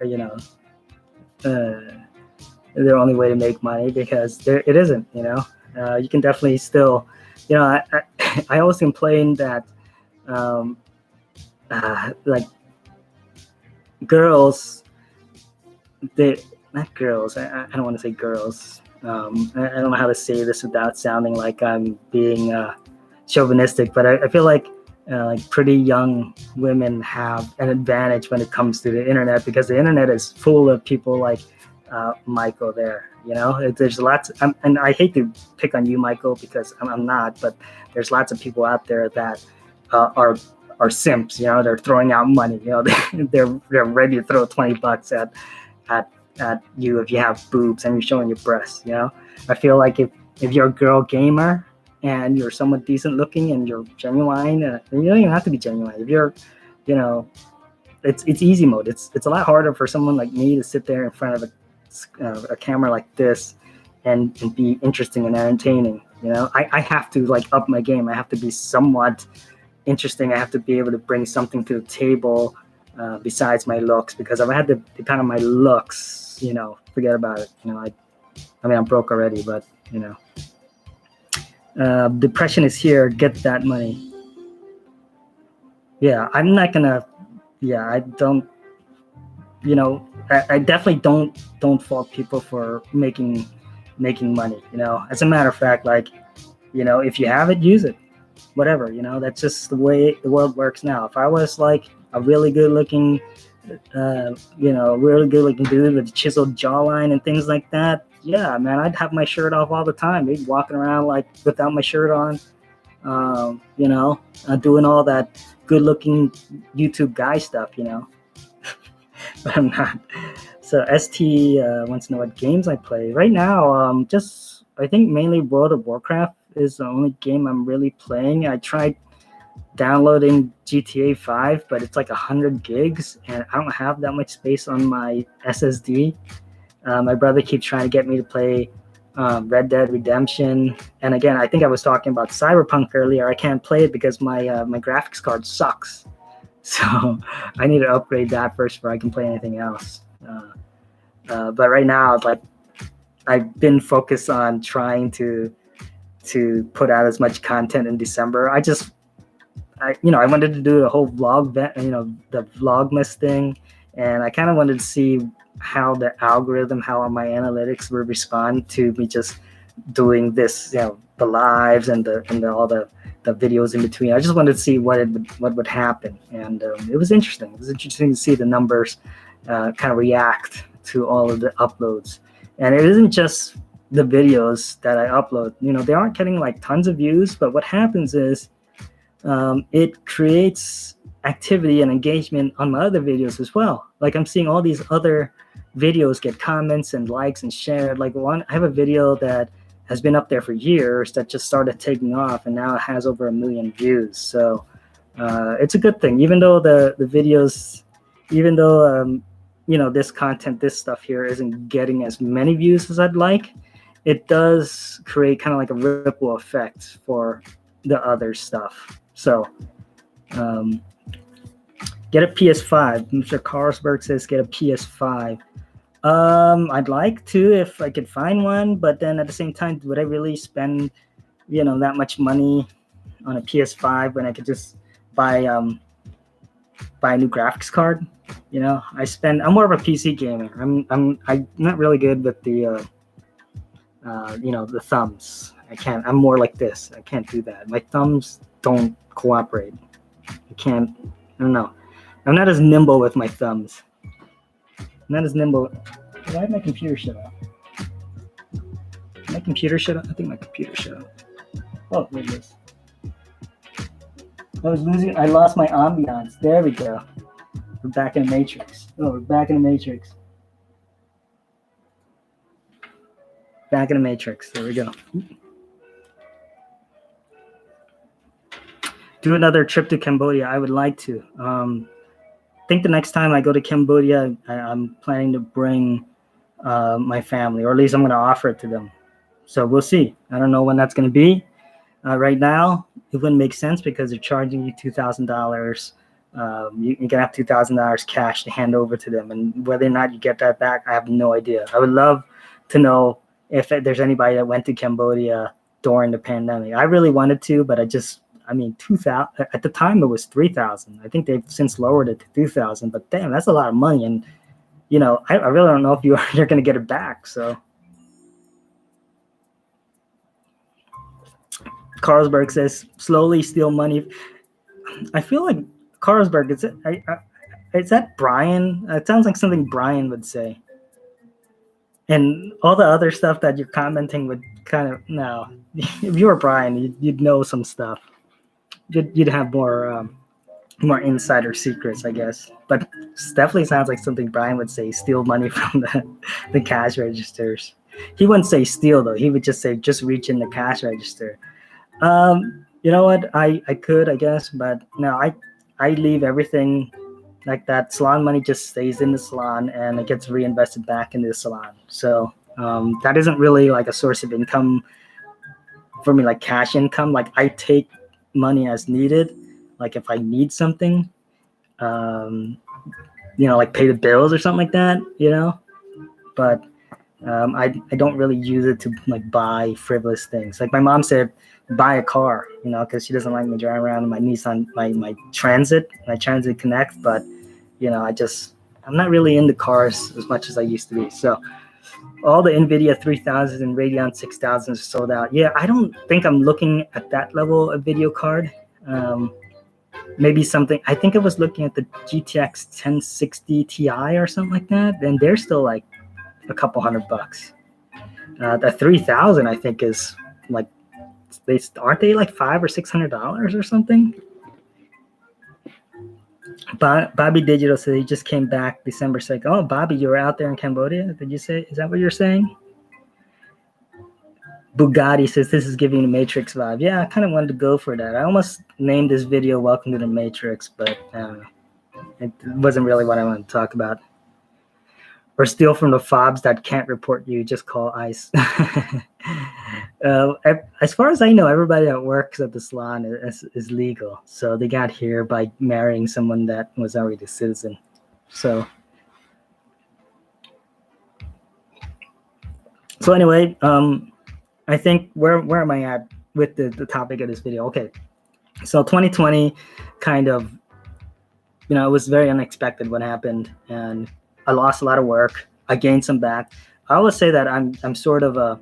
their only way to make money, because it isn't. You can definitely still, I always complain that, like, girls, not girls. I don't want to say girls. I don't know how to say this without sounding like I'm being chauvinistic, but I feel like pretty young women have an advantage when it comes to the internet, because the internet is full of people like Michael there. There's lots, and I hate to pick on you, Michael, because I'm not, but there's lots of people out there that are simps. They're throwing out money. They're ready to throw $20 at you if you have boobs and you're showing your breasts. I feel like if you're a girl gamer and you're somewhat decent looking and you're genuine, you don't even have to be genuine. If you're, it's easy mode. It's a lot harder for someone like me to sit there in front of a camera like this and be interesting and entertaining. I have to up my game. I have to be somewhat interesting. I have to be able to bring something to the table besides my looks, because if I had to depend on my looks, forget about it. I'm broke already, but depression is here. Get that money. Yeah, I'm not gonna. Yeah, I don't. I definitely don't fault people for making money. As a matter of fact, if you have it, use it. Whatever, that's just the way the world works now. If I was like a really good looking, really good looking dude with a chiseled jawline and things like that, yeah, man, I'd have my shirt off all the time. I'd be walking around without my shirt on, doing all that good looking YouTube guy stuff, but I'm not. So ST wants to know what games I play right now. Just I think mainly World of Warcraft is the only game I'm really playing. I tried downloading GTA 5, but it's like 100 gigs, and I don't have that much space on my SSD. My brother keeps trying to get me to play Red Dead Redemption, and again, I think I was talking about Cyberpunk earlier. I can't play it because my my graphics card sucks, so I need to upgrade that first before I can play anything else. But right now, I've been focused on trying to put out as much content in December. I wanted to do the whole vlog, the Vlogmas thing, and I kind of wanted to see how the algorithm, how my analytics would respond to me just doing this, the lives and all the videos in between. I just wanted to see what would happen, and it was interesting. It was interesting to see the numbers kind of react to all of the uploads, and it isn't just the videos that I upload. They aren't getting tons of views, but what happens is it creates activity and engagement on my other videos as well. I'm seeing all these other videos get comments and likes and shared. I have a video that has been up there for years that just started taking off, and now it has over 1 million views. So it's a good thing, even though the videos, even though this content, this stuff here isn't getting as many views as I'd like, it does create kind of a ripple effect for the other stuff. So get a PS5. Mr. Carlsberg says get a PS5. I'd like to if I could find one, but then at the same time, would I really spend that much money on a PS5 when I could just buy a new graphics card? I'm more of a PC gamer. I'm not really good with the the thumbs. I'm more like this. I can't do that. My thumbs don't cooperate. I don't know. I'm not as nimble with my thumbs. I'm not as nimble. Why did my computer shut off? My computer shut off? I think my computer shut off. Oh, there it is. I lost my ambiance. There we go. We're back in the Matrix. We're back in the Matrix. Back in the Matrix. There we go. Do another trip to Cambodia. I would like to. I think the next time I go to Cambodia, I'm planning to bring my family, or at least I'm going to offer it to them. So we'll see. I don't know when that's going to be. Right now, it wouldn't make sense because they're charging you $2,000. You can have $2,000 cash to hand over to them, and whether or not you get that back, I have no idea. I would love to know if there's anybody that went to Cambodia during the pandemic. I really wanted to, but 2,000 at the time it was 3,000. I think they've since lowered it to 2,000. But damn, that's a lot of money, and I really don't know if you're going to get it back. So Carlsberg says slowly steal money. I feel like Carlsberg. Is that Brian? It sounds like something Brian would say. And all the other stuff that you're commenting would kind of no. If you were Brian, you'd know some stuff. You'd have more insider secrets, I guess. But it definitely sounds like something Brian would say: steal money from the cash registers. He wouldn't say steal though. He would just say just reach in the cash register. You know what? I could, I guess, but no, I leave everything like that. Salon money just stays in the salon and it gets reinvested back into the salon. So that isn't really like a source of income for me, like cash income. Like I take money as needed. Like if I need something, like pay the bills or something like that, but I don't really use it to like buy frivolous things. Like my mom said, buy a car, because she doesn't like me driving around in my Nissan, my Transit, my Transit Connect. But I'm not really into cars as much as I used to be. So all the NVIDIA 3000 and Radeon 6000 are sold out. Yeah, I don't think I'm looking at that level of video card. Maybe something. I think I was looking at the GTX 1060 Ti or something like that, and they're still like a couple $100. The 3000 I think is like, aren't they like $500 or $600 or something? Bobby Digital said he just came back December 2nd. Oh, Bobby, you were out there in Cambodia? Did you say? Is that what you're saying? Bugatti says this is giving the Matrix vibe. Yeah, I kind of wanted to go for that. I almost named this video "Welcome to the Matrix," but it wasn't really what I wanted to talk about. Or steal from the fobs that can't report you. Just call ICE. As far as I know, everybody that works at the salon is legal. So they got here by marrying someone that was already a citizen. So anyway, I think where am I at with the topic of this video? Okay, so 2020 kind of, it was very unexpected what happened, and I lost a lot of work. I gained some back. I always say that I'm sort of a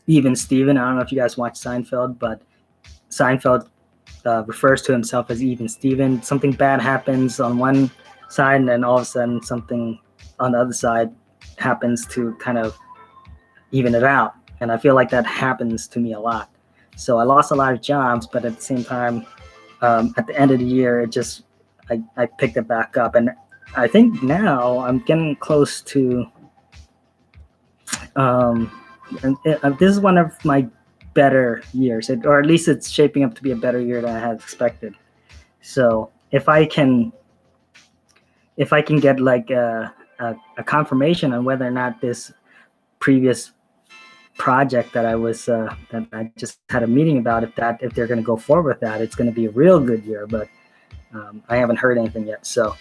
even Steven. I don't know if you guys watch Seinfeld, but Seinfeld refers to himself as even Steven. Something bad happens on one side, and then all of a sudden something on the other side happens to kind of even it out. And I feel like that happens to me a lot. So I lost a lot of jobs, but at the same time, at the end of the year, I picked it back up. And I think now I'm getting close to, this is one of my better years, or at least it's shaping up to be a better year than I had expected. So if I can get like a confirmation on whether or not this previous project that that I just had a meeting about, if they're going to go forward with that, it's going to be a real good year. But I haven't heard anything yet. So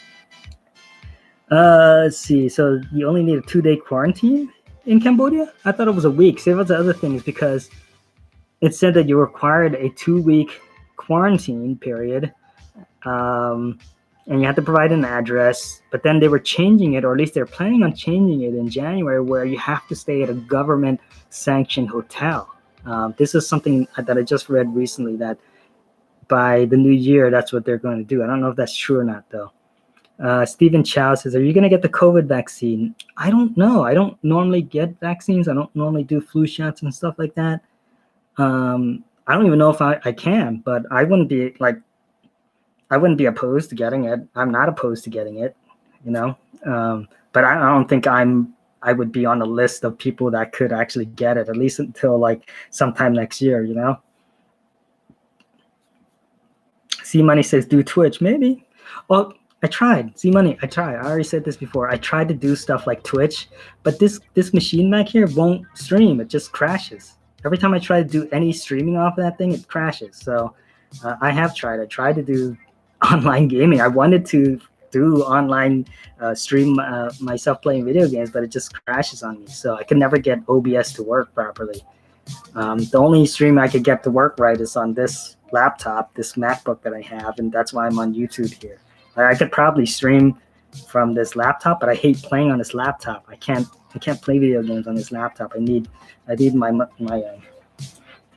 let's see. So you only need a 2-day quarantine in Cambodia? I thought it was a week. See, that's the other thing, is because it said that you required a 2-week quarantine period. And you have to provide an address, but then they were changing it, or at least they're planning on changing it in January, where you have to stay at a government-sanctioned hotel. This is something that I just read recently, that by the new year, that's what they're going to do. I don't know if that's true or not, though. Stephen Chow says, are you going to get the COVID vaccine? I don't know. I don't normally get vaccines. I don't normally do flu shots and stuff like that. I don't even know if I can, but I wouldn't be opposed to getting it. I'm not opposed to getting it, but I don't think I would be on the list of people that could actually get it, at least until like sometime next year, C Money says, do Twitch, maybe. Well, I tried. C Money, I tried. I already said this before. I tried to do stuff like Twitch, but this machine back here won't stream. It just crashes. Every time I try to do any streaming off of that thing, it crashes. So I have tried. I tried to do online gaming. I wanted to do online stream myself playing video games, but it just crashes on me. So I could never get OBS to work properly. The only stream I could get to work right is on this laptop, this MacBook that I have, and that's why I'm on YouTube here. I could probably stream from this laptop, but I hate playing on this laptop. I can't play video games on this laptop. I need my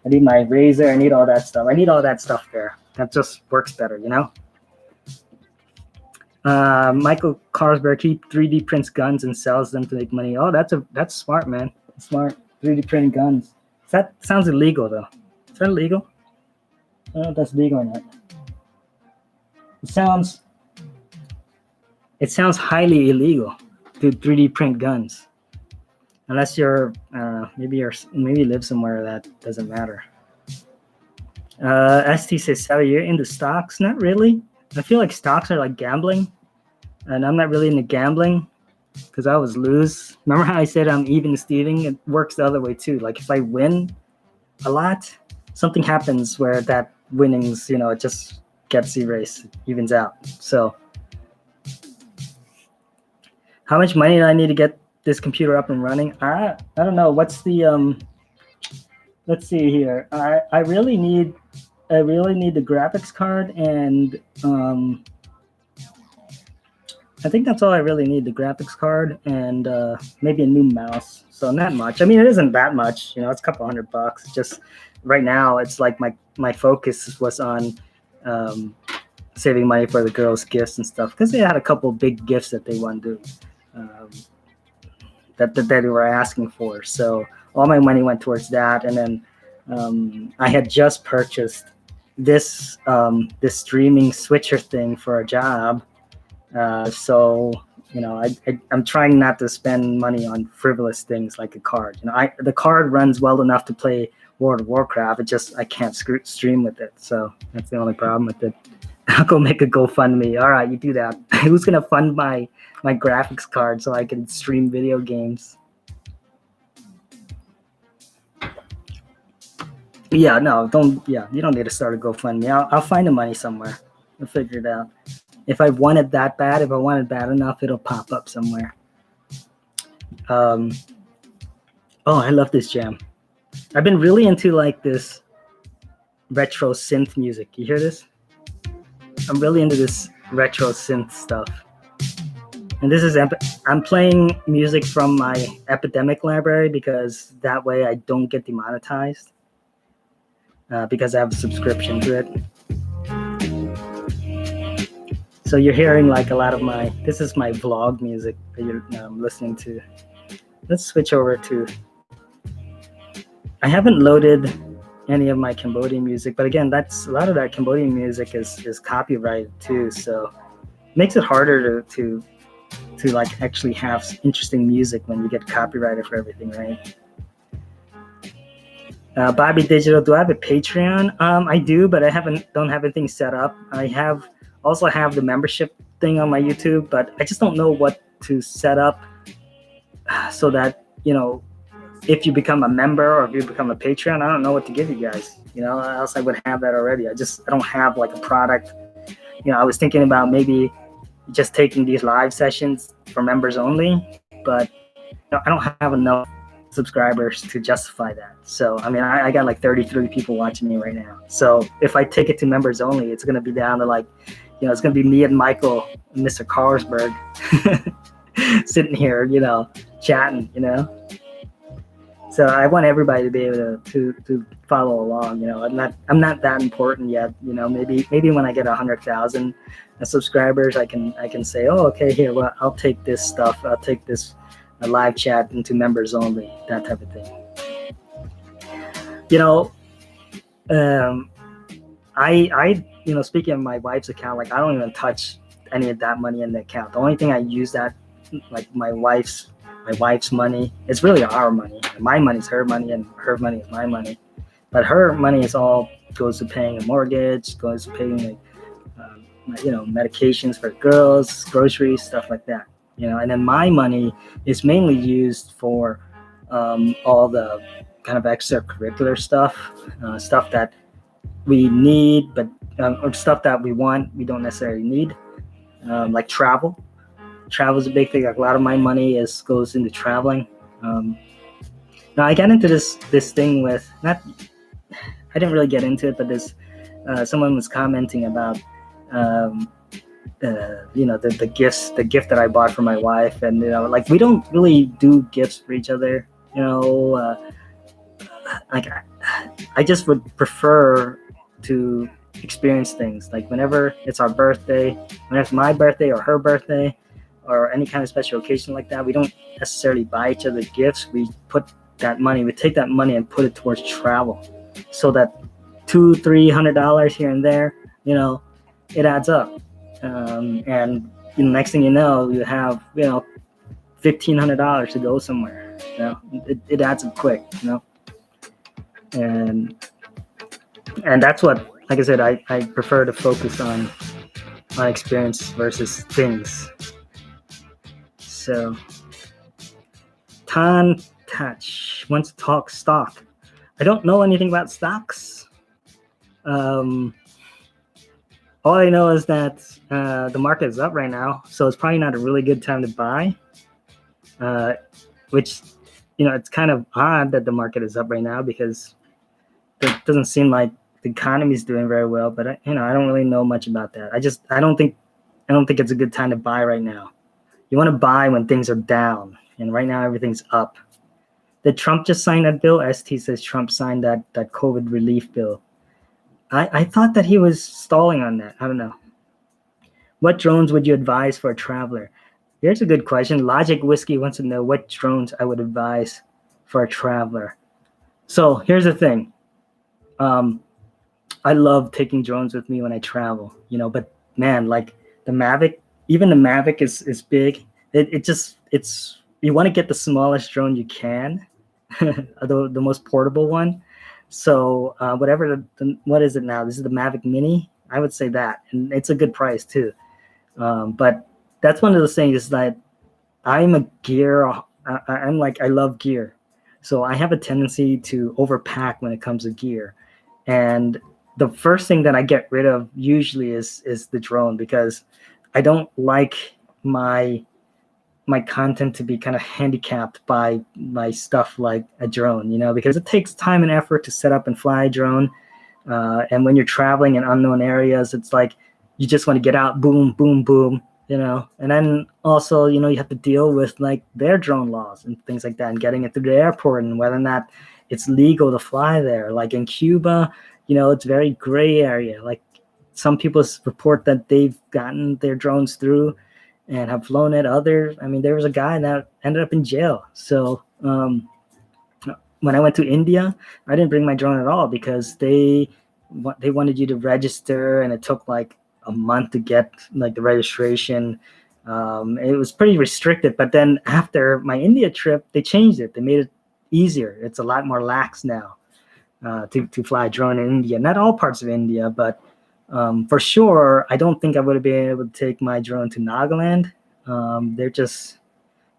I need my razor. I need all that stuff. I need all that stuff there. That just works better, you know? Michael Carlsberg, he 3D prints guns and sells them to make money. Oh, that's smart, man. That's smart. 3D printing guns. That sounds illegal, though. Is that illegal? I don't know if that's legal or not. It sounds highly illegal to 3D print guns, unless you're maybe you live somewhere that doesn't matter. ST says, Sally, you're into stocks? Not really. I feel like stocks are like gambling, and I'm not really into gambling because I always lose. Remember how I said I'm even Steven? It works the other way too. Like if I win a lot, something happens where that winnings, it just gets erased, evens out. So how much money do I need to get this computer up and running? I don't know. What's the let's see here. I really need the graphics card, and I think that's all I really need, the graphics card and maybe a new mouse. So not much. I mean, it isn't that much, it's a couple $100. Just right now it's like my focus was on saving money for the girls' gifts and stuff, because they had a couple big gifts that they wanted to that they were asking for. So all my money went towards that, and then I had just purchased this streaming switcher thing for a job. So I'm trying not to spend money on frivolous things like a card. The card runs well enough to play World of Warcraft. I can't stream with it. So that's the only problem with it. I'll go make a GoFundMe. All right, you do that. Who's gonna fund my graphics card so I can stream video games? Yeah, no, you don't need to start a GoFundMe. I'll find the money somewhere. I'll figure it out. If I want it that bad, if I want it bad enough, it'll pop up somewhere. Oh, I love this jam. I've been really into like this retro synth music. You hear this? I'm really into this retro synth stuff. And this is I'm playing music from my Epidemic library because that way I don't get demonetized. Because I have a subscription to it. So you're hearing like a lot of this is my vlog music that you're listening to. Let's switch over to, I haven't loaded any of my Cambodian music, but again, a lot of that Cambodian music is copyrighted too. So it makes it harder to like actually have interesting music when you get copyrighted for everything, right? Bobby Digital, do I have a Patreon? I do, but I don't have anything set up. I also have the membership thing on my YouTube, but I just don't know what to set up so that, if you become a member or if you become a Patreon, I don't know what to give you guys. Else I would have that already. I don't have like a product. I was thinking about maybe just taking these live sessions for members only, but I don't have enough subscribers to justify that. So I mean, I got like 33 people watching me right now. So if I take it to members only, it's gonna be down to like, it's gonna be me and Michael and Mr. Carlsberg sitting here, chatting, So I want everybody to be able to follow along. I'm not that important yet. Maybe when I get 100,000 subscribers, I can say, oh, okay, here, well, I'll take this stuff. I'll take this live chat into members only, that type of thing. I speaking of my wife's account, like I don't even touch any of that money in the account. The only thing I use that, like my wife's money, it's really our money. My money's her money and her money is my money. But her money is all goes to paying a mortgage, goes to paying medications for girls, groceries, stuff like that. And then my money is mainly used for all the kind of extracurricular stuff that we need, but or stuff that we want, we don't necessarily need, like travel. Travel is a big thing. Like a lot of my money goes into traveling. Now I got into this thing with I didn't really get into it, but this someone was commenting about the gift that I bought for my wife, and like we don't really do gifts for each other. Like I just would prefer to experience things like whenever it's our birthday, when it's my birthday or her birthday, or any kind of special occasion like that. We don't necessarily buy each other gifts. We take that money and put it towards travel, so that $200-300 here and there, it adds up. And next thing you know, you have $1,500 to go somewhere. It adds up quick. And that's what, like I said, I prefer to focus on experience versus things. So Tan Touch wants to talk stock. I don't know anything about stocks. All I know is that the market is up right now, so it's probably not a really good time to buy. Which, it's kind of odd that the market is up right now, because it doesn't seem like the economy is doing very well. But I don't really know much about that. I don't think it's a good time to buy right now. You want to buy when things are down, and right now everything's up. Did Trump just sign that bill? ST says Trump signed that COVID relief bill. I thought that he was stalling on that. I don't know. What drones would you advise for a traveler? Here's a good question. Logic Whiskey wants to know what drones I would advise for a traveler. So here's the thing. I love taking drones with me when I travel, but man, like the Mavic, even the Mavic is big. It's you want to get the smallest drone you can, the most portable one. So whatever what is it now? This is the Mavic Mini. I would say that, and it's a good price too. But that's one of those things is that I'm a gear. I'm like, I love gear, so I have a tendency to overpack when it comes to gear. And the first thing that I get rid of usually is the drone, because I don't like my content to be kind of handicapped by my stuff like a drone, because it takes time and effort to set up and fly a drone. And when you're traveling in unknown areas, it's like you just want to get out, boom, boom, boom, and then also, you have to deal with like their drone laws and things like that, and getting it through the airport, and whether or not it's legal to fly there. Like in Cuba, it's very gray area. Like some people report that they've gotten their drones through and have flown it. Others, there was a guy that ended up in jail. So when I went to India, I didn't bring my drone at all, because they wanted you to register, and it took like a month to get like the registration. It was pretty restricted. But then after my India trip, they changed it. They made it easier. It's a lot more lax now to fly a drone in India. Not all parts of India, but for sure, I don't think I would have been able to take my drone to Nagaland.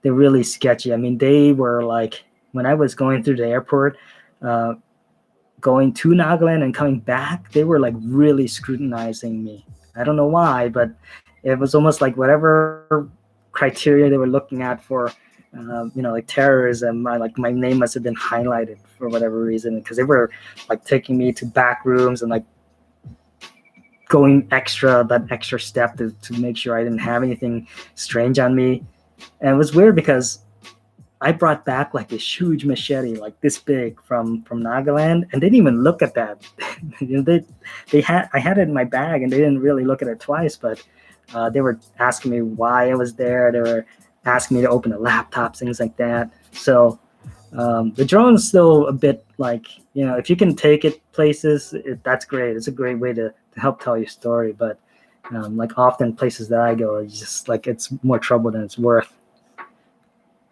They're really sketchy. They were like, when I was going through the airport, going to Nagaland and coming back, they were like really scrutinizing me. I don't know why, but it was almost like whatever criteria they were looking at for, like terrorism, my name must have been highlighted for whatever reason, because they were like taking me to back rooms and like going that extra step to make sure I didn't have anything strange on me. And it was weird, because I brought back like this huge machete, like this big from Nagaland, and they didn't even look at that. I had it in my bag, and they didn't really look at it twice, but they were asking me why I was there. They were asking me to open the laptops, things like that. So the drone's still a bit like, if you can take it places, that's great. It's a great way to help tell your story. But like often places that I go, it's just like it's more trouble than it's worth.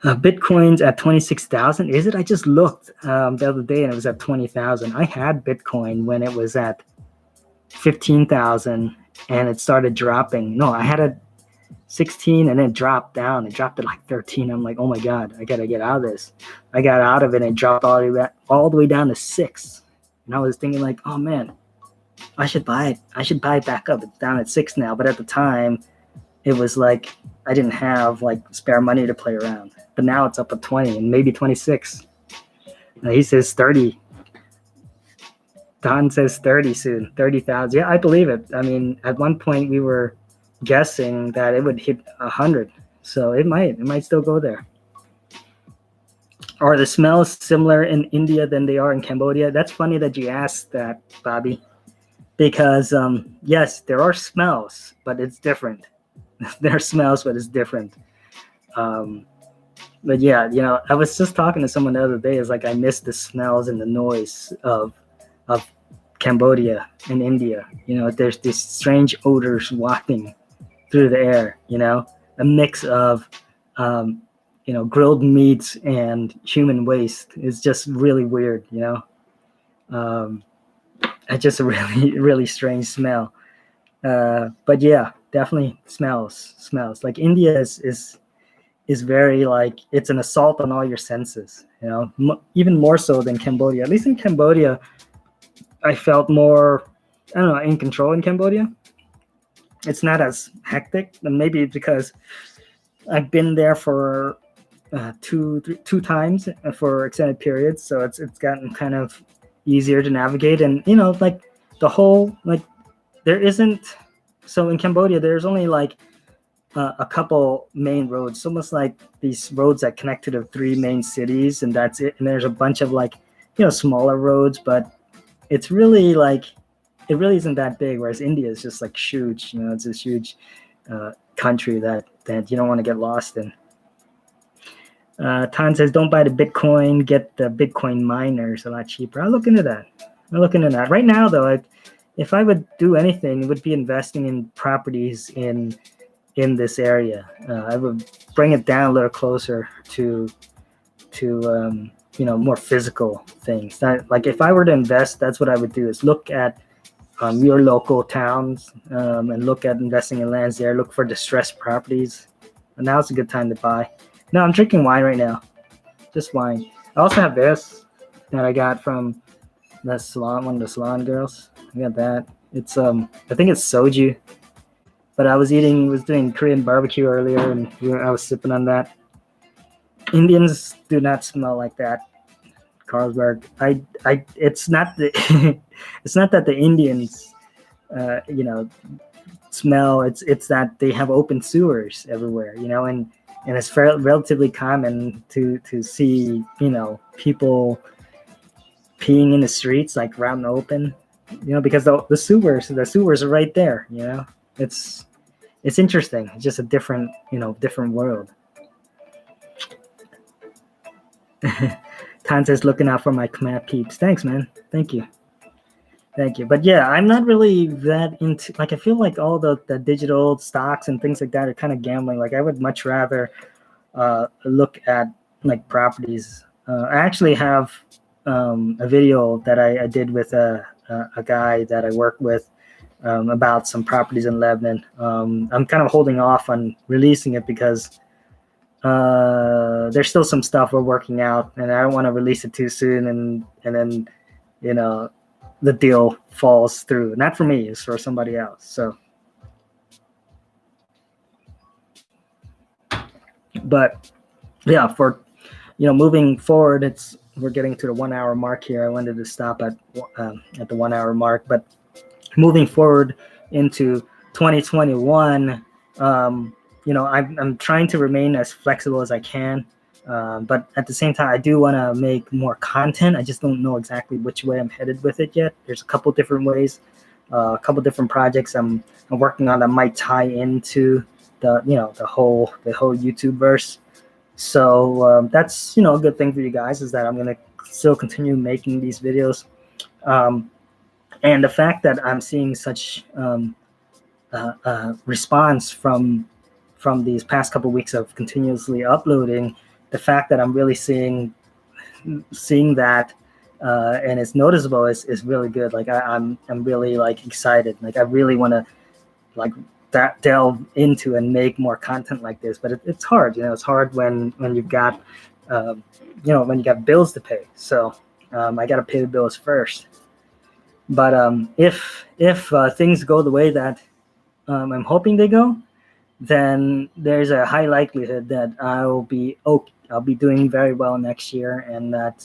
Bitcoin's at 26,000. Is it? I just looked the other day and it was at 20,000. I had Bitcoin when it was at 15,000 and it started dropping. No, I had it 16 and then it dropped down. It dropped to like 13. I'm like, oh my God, I gotta get out of this. I got out of it and it dropped all the way down to 6. And I was thinking like, oh man, I should buy it. I should buy it back up. It's down at 6 now. But at the time, it was like I didn't have like spare money to play around. But now it's up at 20 and maybe 26. He says 30. Don says 30 soon, 30,000. Yeah, I believe it. At one point we were guessing that it would hit 100. So it might still go there. Are the smells similar in India than they are in Cambodia? That's funny that you asked that, Bobby, because yes, there are smells, but it's different. There are smells, but it's different. Um, but yeah, I was just talking to someone the other day. It's like I miss the smells and the noise of Cambodia and India. There's these strange odors wafting through the air. A mix of um, grilled meats and human waste is just really weird. Um, it's just a really really strange smell. But yeah, definitely smells. Like India is very like it's an assault on all your senses. Even more so than Cambodia. At least in Cambodia, I felt more, I don't know, in control in Cambodia. It's not as hectic, and maybe because I've been there for two times for extended periods, so it's gotten kind of easier to navigate. And like the whole like there isn't so in Cambodia there's only like a couple main roads, almost like these roads that connect to the three main cities, and that's it. And there's a bunch of like smaller roads, but it's really like it really isn't that big. Whereas India is just like huge. It's this huge country that you don't want to get lost in. Tan says, don't buy the Bitcoin, get the Bitcoin miners a lot cheaper. I'll look into that. Right now, though, if I would do anything, it would be investing in properties in this area. I would bring it down a little closer to more physical things. Like if I were to invest, that's what I would do is look at your local towns and look at investing in lands there. Look for distressed properties. And now's a good time to buy. No, I'm drinking wine right now. Just wine. I also have this that I got from the salon, one of the salon girls. I got that. It's I think it's soju. But I was doing Korean barbecue earlier, and I was sipping on that. Indians do not smell like that, Carlsberg. It's not the, it's not that the Indians, smell. It's that they have open sewers everywhere, and it's relatively common to see, people peeing in the streets like around the open, because the sewers are right there, It's interesting. It's just a different world. Tan says, looking out for my Khmer peeps. Thanks, man. Thank you. But yeah, I'm not really that into, like, I feel like all the digital stocks and things like that are kind of gambling. Like I would much rather look at like properties. I actually have a video that I did with a guy that I work with about some properties in Lebanon. I'm kind of holding off on releasing it because there's still some stuff we're working out, and I don't want to release it too soon, and then the deal falls through. Not for me, it's for somebody else. So, but yeah, for moving forward, we're getting to the 1 hour mark here. I wanted to stop at the 1 hour mark, but moving forward into 2021, I'm trying to remain as flexible as I can, but at the same time, I do want to make more content. I just don't know exactly which way I'm headed with it yet. There's a couple different ways, a couple different projects I'm working on that might tie into the whole YouTube verse. So that's a good thing for you guys, is that I'm gonna still continue making these videos. And the fact that I'm seeing such response from these past couple weeks of continuously uploading, the fact that I'm really seeing that and it's noticeable is really good. Like I'm really like excited. Like I really want to like delve into and make more content like this. But it's hard. It's hard when you've got when you got bills to pay. So I got to pay the bills first. But if things go the way that I'm hoping they go, then there's a high likelihood that I'll be doing very well next year, and that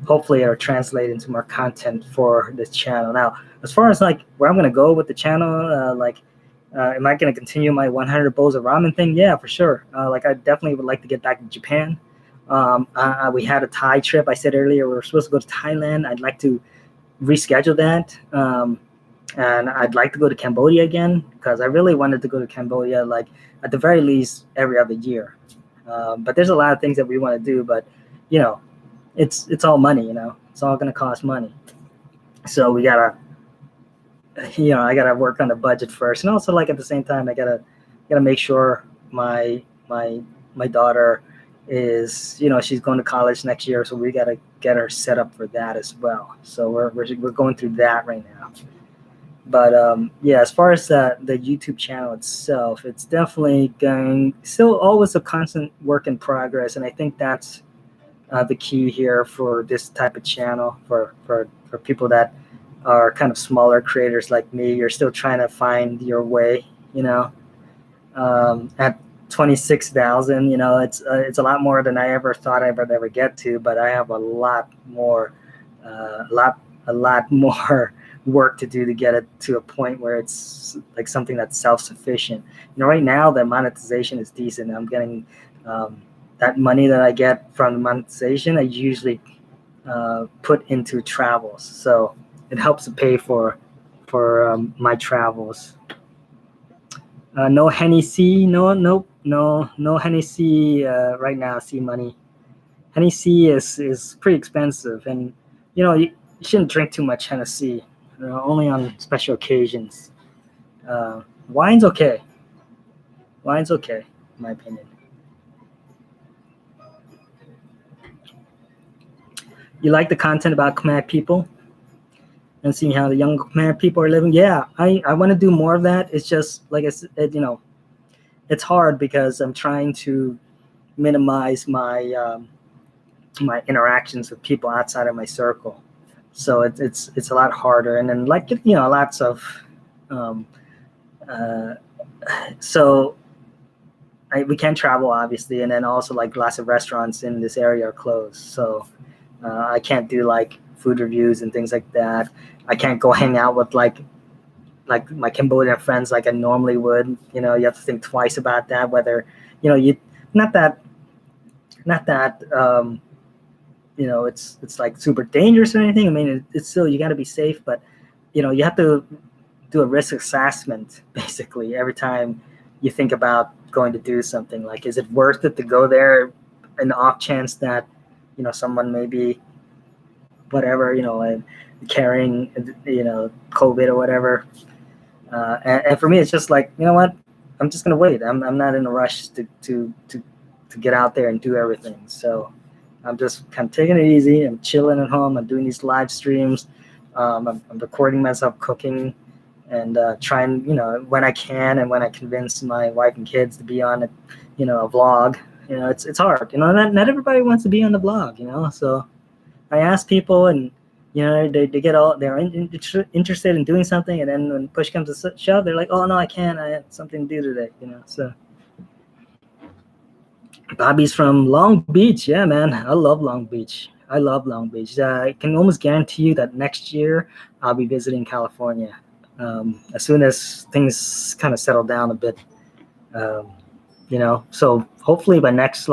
hopefully it'll translate into more content for this channel. Now, as far as like where I'm gonna go with the channel, am I gonna continue my 100 bowls of ramen thing? Yeah, for sure. Like I definitely would like to get back to Japan. We had a Thai trip. I said earlier we were supposed to go to Thailand. I'd like to reschedule that. And I'd like to go to Cambodia again because I really wanted to go to Cambodia, like at the very least every other year. But there's a lot of things that we want to do, but you know, it's all money. You know, it's all going to cost money. So we gotta, I gotta work on the budget first, and also like at the same time, I gotta make sure my daughter is, she's going to college next year, so we gotta get her set up for that as well. So we're going through that right now. But yeah, as far as the YouTube channel itself, it's definitely still always a constant work in progress, and I think that's the key here for this type of channel for people that are kind of smaller creators like me. You're still trying to find your way, at 26,000, it's a lot more than I ever thought I would ever get to, but I have a lot more work to do to get it to a point where it's like something that's self-sufficient. Right now the monetization is decent. I'm getting that money that I get from the monetization, I usually put into travels, so it helps to pay for my travels. No Hennessy, no Hennessy right now. C money. Hennessy is pretty expensive, and you shouldn't drink too much Hennessy. Only on special occasions. Wine's okay. Wine's okay, in my opinion. You like the content about Khmer people and seeing how the young Khmer people are living? Yeah, I want to do more of that. It's just like I said, it's hard because I'm trying to minimize my my interactions with people outside of my circle. So it's a lot harder, and then lots of so we can't travel obviously, and then also like lots of restaurants in this area are closed, so I can't do like food reviews and things like that. I can't go hang out with like my Cambodian friends like I normally would. You have to think twice about that, whether you not that it's like super dangerous or anything. I mean, it's still, you got to be safe, but you have to do a risk assessment basically every time you think about going to do something. Like, is it worth it to go there in the off chance that someone may be whatever, carrying COVID or whatever. And for me, it's just like, you know what, I'm just gonna wait. I'm not in a rush to get out there and do everything. So I'm just kind of taking it easy. I'm chilling at home. I'm doing these live streams. I'm recording myself cooking and trying, when I can and when I convince my wife and kids to be on a vlog. It's hard. Not everybody wants to be on the vlog. So I ask people, and they get they're interested in doing something, and then when push comes to shove, they're like, oh no, I can't. I have something to do today. So. Bobby's from Long Beach. Yeah, man. I love Long Beach. I can almost guarantee you that next year I'll be visiting California as soon as things kind of settle down a bit. So hopefully by next,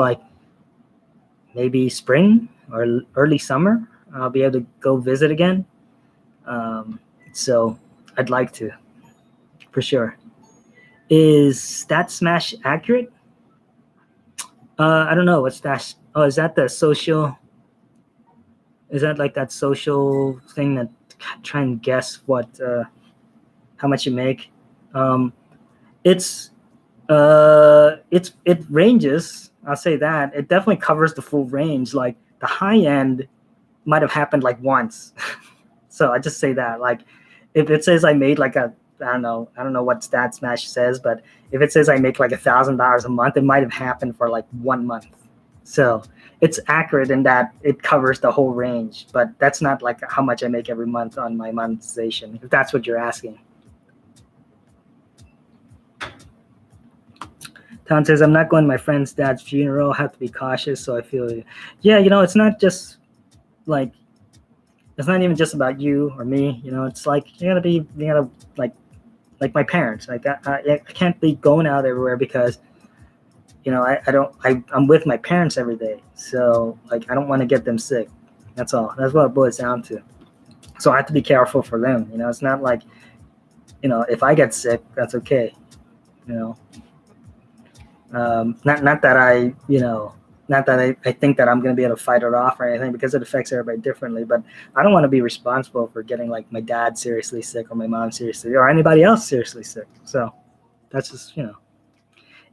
maybe spring or early summer, I'll be able to go visit again. So I'd like to, for sure. Is Stat Smash accurate? I don't know. What's that? Oh, is that the social? Is that like that social thing that try and guess what, how much you make? It ranges. I'll say that it definitely covers the full range. Like the high end might have happened like once. So I just say that, like, if it says I made like I don't know what Stat Smash says, but if it says I make like $1,000 a month, it might have happened for like 1 month. So it's accurate in that it covers the whole range, but that's not like how much I make every month on my monetization, if that's what you're asking. Tom says, I'm not going to my friend's dad's funeral. I have to be cautious, so I feel, yeah, it's not just like, it's not even just about you or me. It's like you gotta like my parents. Like I can't be going out everywhere because I'm with my parents every day, so like I don't want to get them sick. That's all. That's what it boils down to. So I have to be careful for them. It's not like, if I get sick, that's okay. You know, not that I think that I'm going to be able to fight it off or anything, because it affects everybody differently. But I don't want to be responsible for getting like my dad seriously sick or my mom seriously or anybody else seriously sick. So that's just,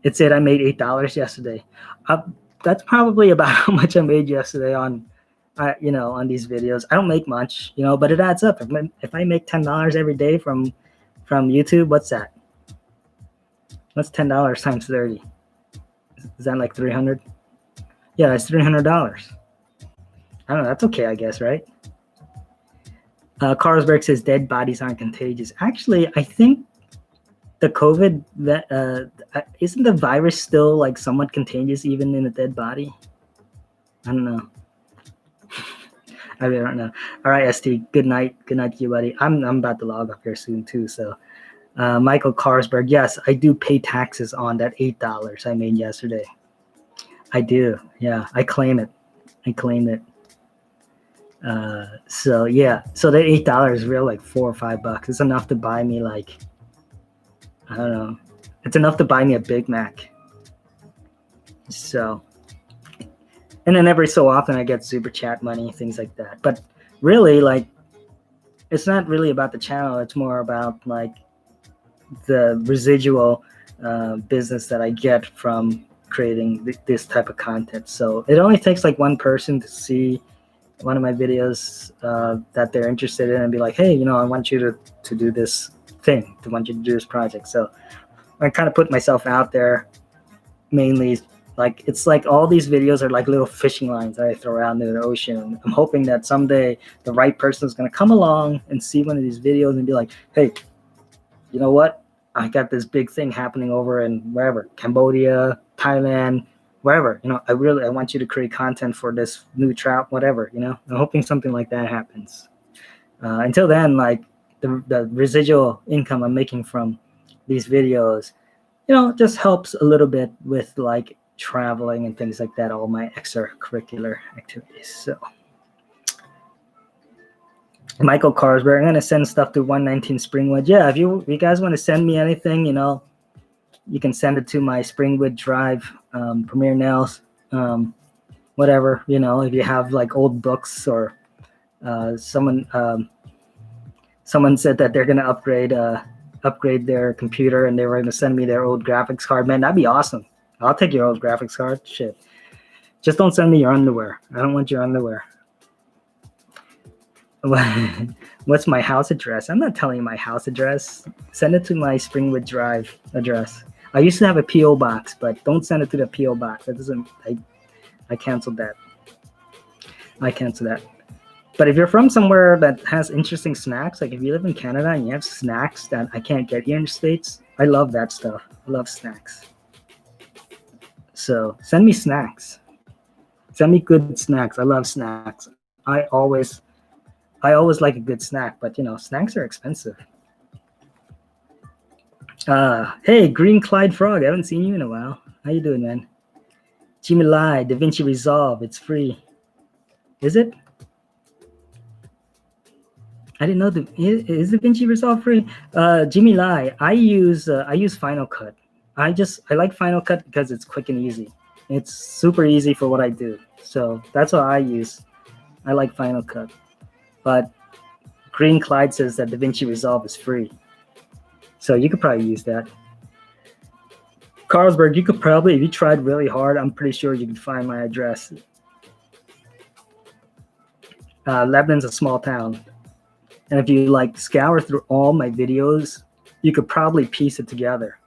it's it. I made $8 yesterday. That's probably about how much I made yesterday on these videos. I don't make much, but it adds up. If I make $10 every day from YouTube, what's that? What's $10 times 30? Is that like 300? Yeah, that's $300. I don't know. That's okay, I guess, right? Carlsberg says dead bodies aren't contagious. Actually, I think the COVID, isn't the virus still like somewhat contagious even in a dead body? I don't know. I really don't know. All right, ST. Good night. Good night to you, buddy. I'm about to log off here soon too. So, Michael Carlsberg. Yes, I do pay taxes on that $8 I made yesterday. I do. Yeah, I claim it. I claim it. So yeah, so that $8 is real, like $4 or $5. It's enough to buy me like, I don't know. It's enough to buy me a Big Mac. So, and then every so often I get super chat money, things like that. But really, like, it's not really about the channel. It's more about like the residual business that I get from creating this type of content. So it only takes like one person to see one of my videos that they're interested in and be like, hey, I want you to do this thing. I want you to do this project. So I kind of put myself out there mainly. Like, it's like all these videos are like little fishing lines that I throw out into the ocean. I'm hoping that someday the right person is going to come along and see one of these videos and be like, hey, you know what? I got this big thing happening over in wherever, Cambodia, Thailand, wherever. I want you to create content for this new trout, whatever. I'm hoping something like that happens. Until then, like the residual income I'm making from these videos, just helps a little bit with like traveling and things like that, all my extracurricular activities. So Michael Carlsberg, I'm gonna send stuff to 119 Springwood. Yeah, if you guys want to send me anything, you can send it to my Springwood Drive, Premier Nails, whatever. If you have like old books or someone said that they're gonna upgrade their computer and they were gonna send me their old graphics card. Man, that'd be awesome. I'll take your old graphics card. Shit, just don't send me your underwear. I don't want your underwear. What's my house address? I'm not telling you my house address. Send it to my Springwood Drive address. I used to have a PO box, but don't send it to the PO box. That doesn't. I canceled that. But if you're from somewhere that has interesting snacks, like if you live in Canada and you have snacks that I can't get here in the States, I love that stuff. I love snacks. So send me snacks. Send me good snacks. I love snacks. I always like a good snack, but snacks are expensive. Hey, Green Clyde Frog, I haven't seen you in a while. How you doing, man? Jimmy Lai, DaVinci Resolve, it's free. Is it? I didn't know. Is DaVinci Resolve free? Jimmy Lai, I use Final Cut. I like Final Cut because it's quick and easy. It's super easy for what I do. So that's what I use. I like Final Cut. But Green Clyde says that DaVinci Resolve is free. So you could probably use that. Carlsberg, you could probably, if you tried really hard, I'm pretty sure you could find my address. Lebanon's a small town. And if you like scour through all my videos, you could probably piece it together.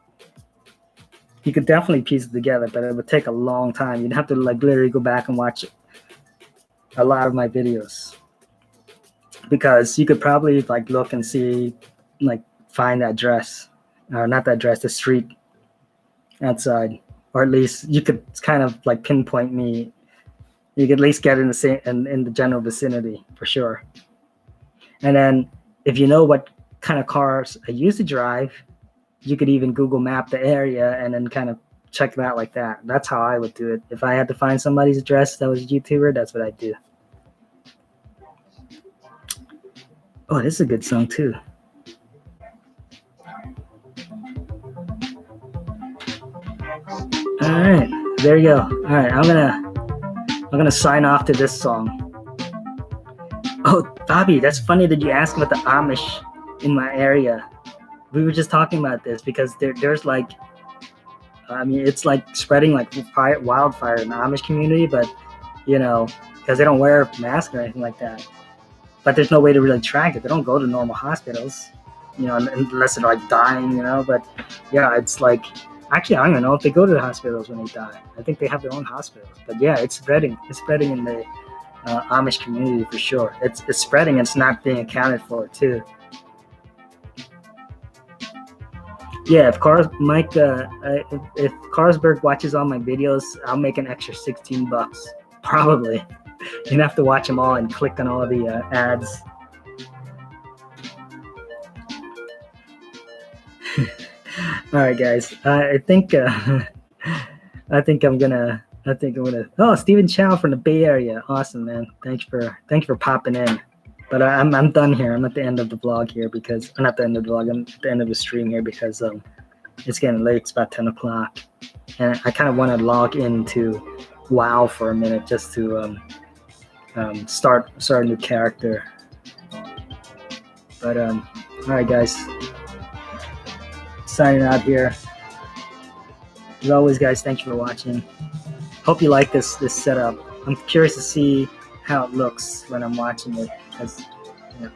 You could definitely piece it together, but it would take a long time. You'd have to like literally go back and watch a lot of my videos. Because you could probably like look and see, like find that dress, or not that dress, the street outside, or at least you could kind of like pinpoint me. You could at least get in the same in the general vicinity for sure. And then if you know what kind of cars I used to drive, you could even Google map the area and then kind of check them out like that. That's how I would do it. If I had to find somebody's address that was a YouTuber, that's what I'd do. Oh, this is a good song too. All right, there you go. All right, I'm gonna sign off to this song. Oh, Bobby, that's funny that you asked about the Amish in my area. We were just talking about this because there's like, I mean, it's like spreading like wildfire in the Amish community, but you know, because they don't wear masks or anything like that. But there's no way to really track it. They don't go to normal hospitals, you know, unless they're like dying, you know. But yeah, it's like, actually, I don't even know if they go to the hospitals when they die. I think they have their own hospitals. But yeah, it's spreading. It's spreading in the Amish community for sure. It's spreading. It's not being accounted for too. Yeah, if if Carlsberg watches all my videos, I'll make an extra $16, probably. You'd have to watch them all and click on all the ads. All right, guys. I think I'm gonna. Oh, Stephen Chow from the Bay Area. Awesome, man. Thanks for popping in. But I'm done here. I'm at the end of the vlog here because I'm not the end of the vlog. I'm at the end of the stream here because it's getting late. It's about 10 o'clock, and I kind of want to log into WoW for a minute just to start a new character. But all right, guys. Signing out here. As always, guys, thank you for watching. Hope you like this setup. I'm curious to see how it looks when I'm watching it, because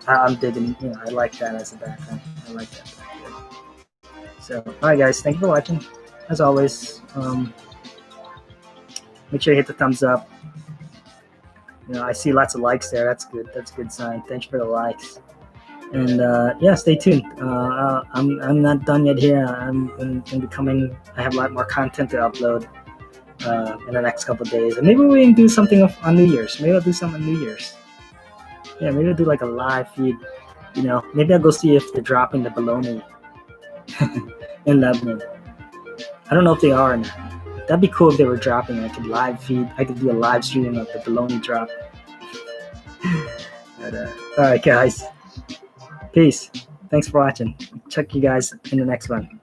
I'm digging. I like that as a background. I like that. So, all right, guys, thank you for watching. As always, make sure you hit the thumbs up. I see lots of likes there. That's good. That's a good sign. Thanks for the likes. And yeah, stay tuned. I'm not done yet here. I'm going to be coming. I have a lot more content to upload in the next couple of days. And maybe we can do something on New Year's. Maybe I'll do something on New Year's. Yeah, maybe I'll do like a live feed. Maybe I'll go see if they're dropping the bologna in Lebanon. I don't know if they are or not. That'd be cool if they were dropping. I could live feed. I could do a live stream of the bologna drop. But, all right, guys. Peace. Thanks for watching. Check you guys in the next one.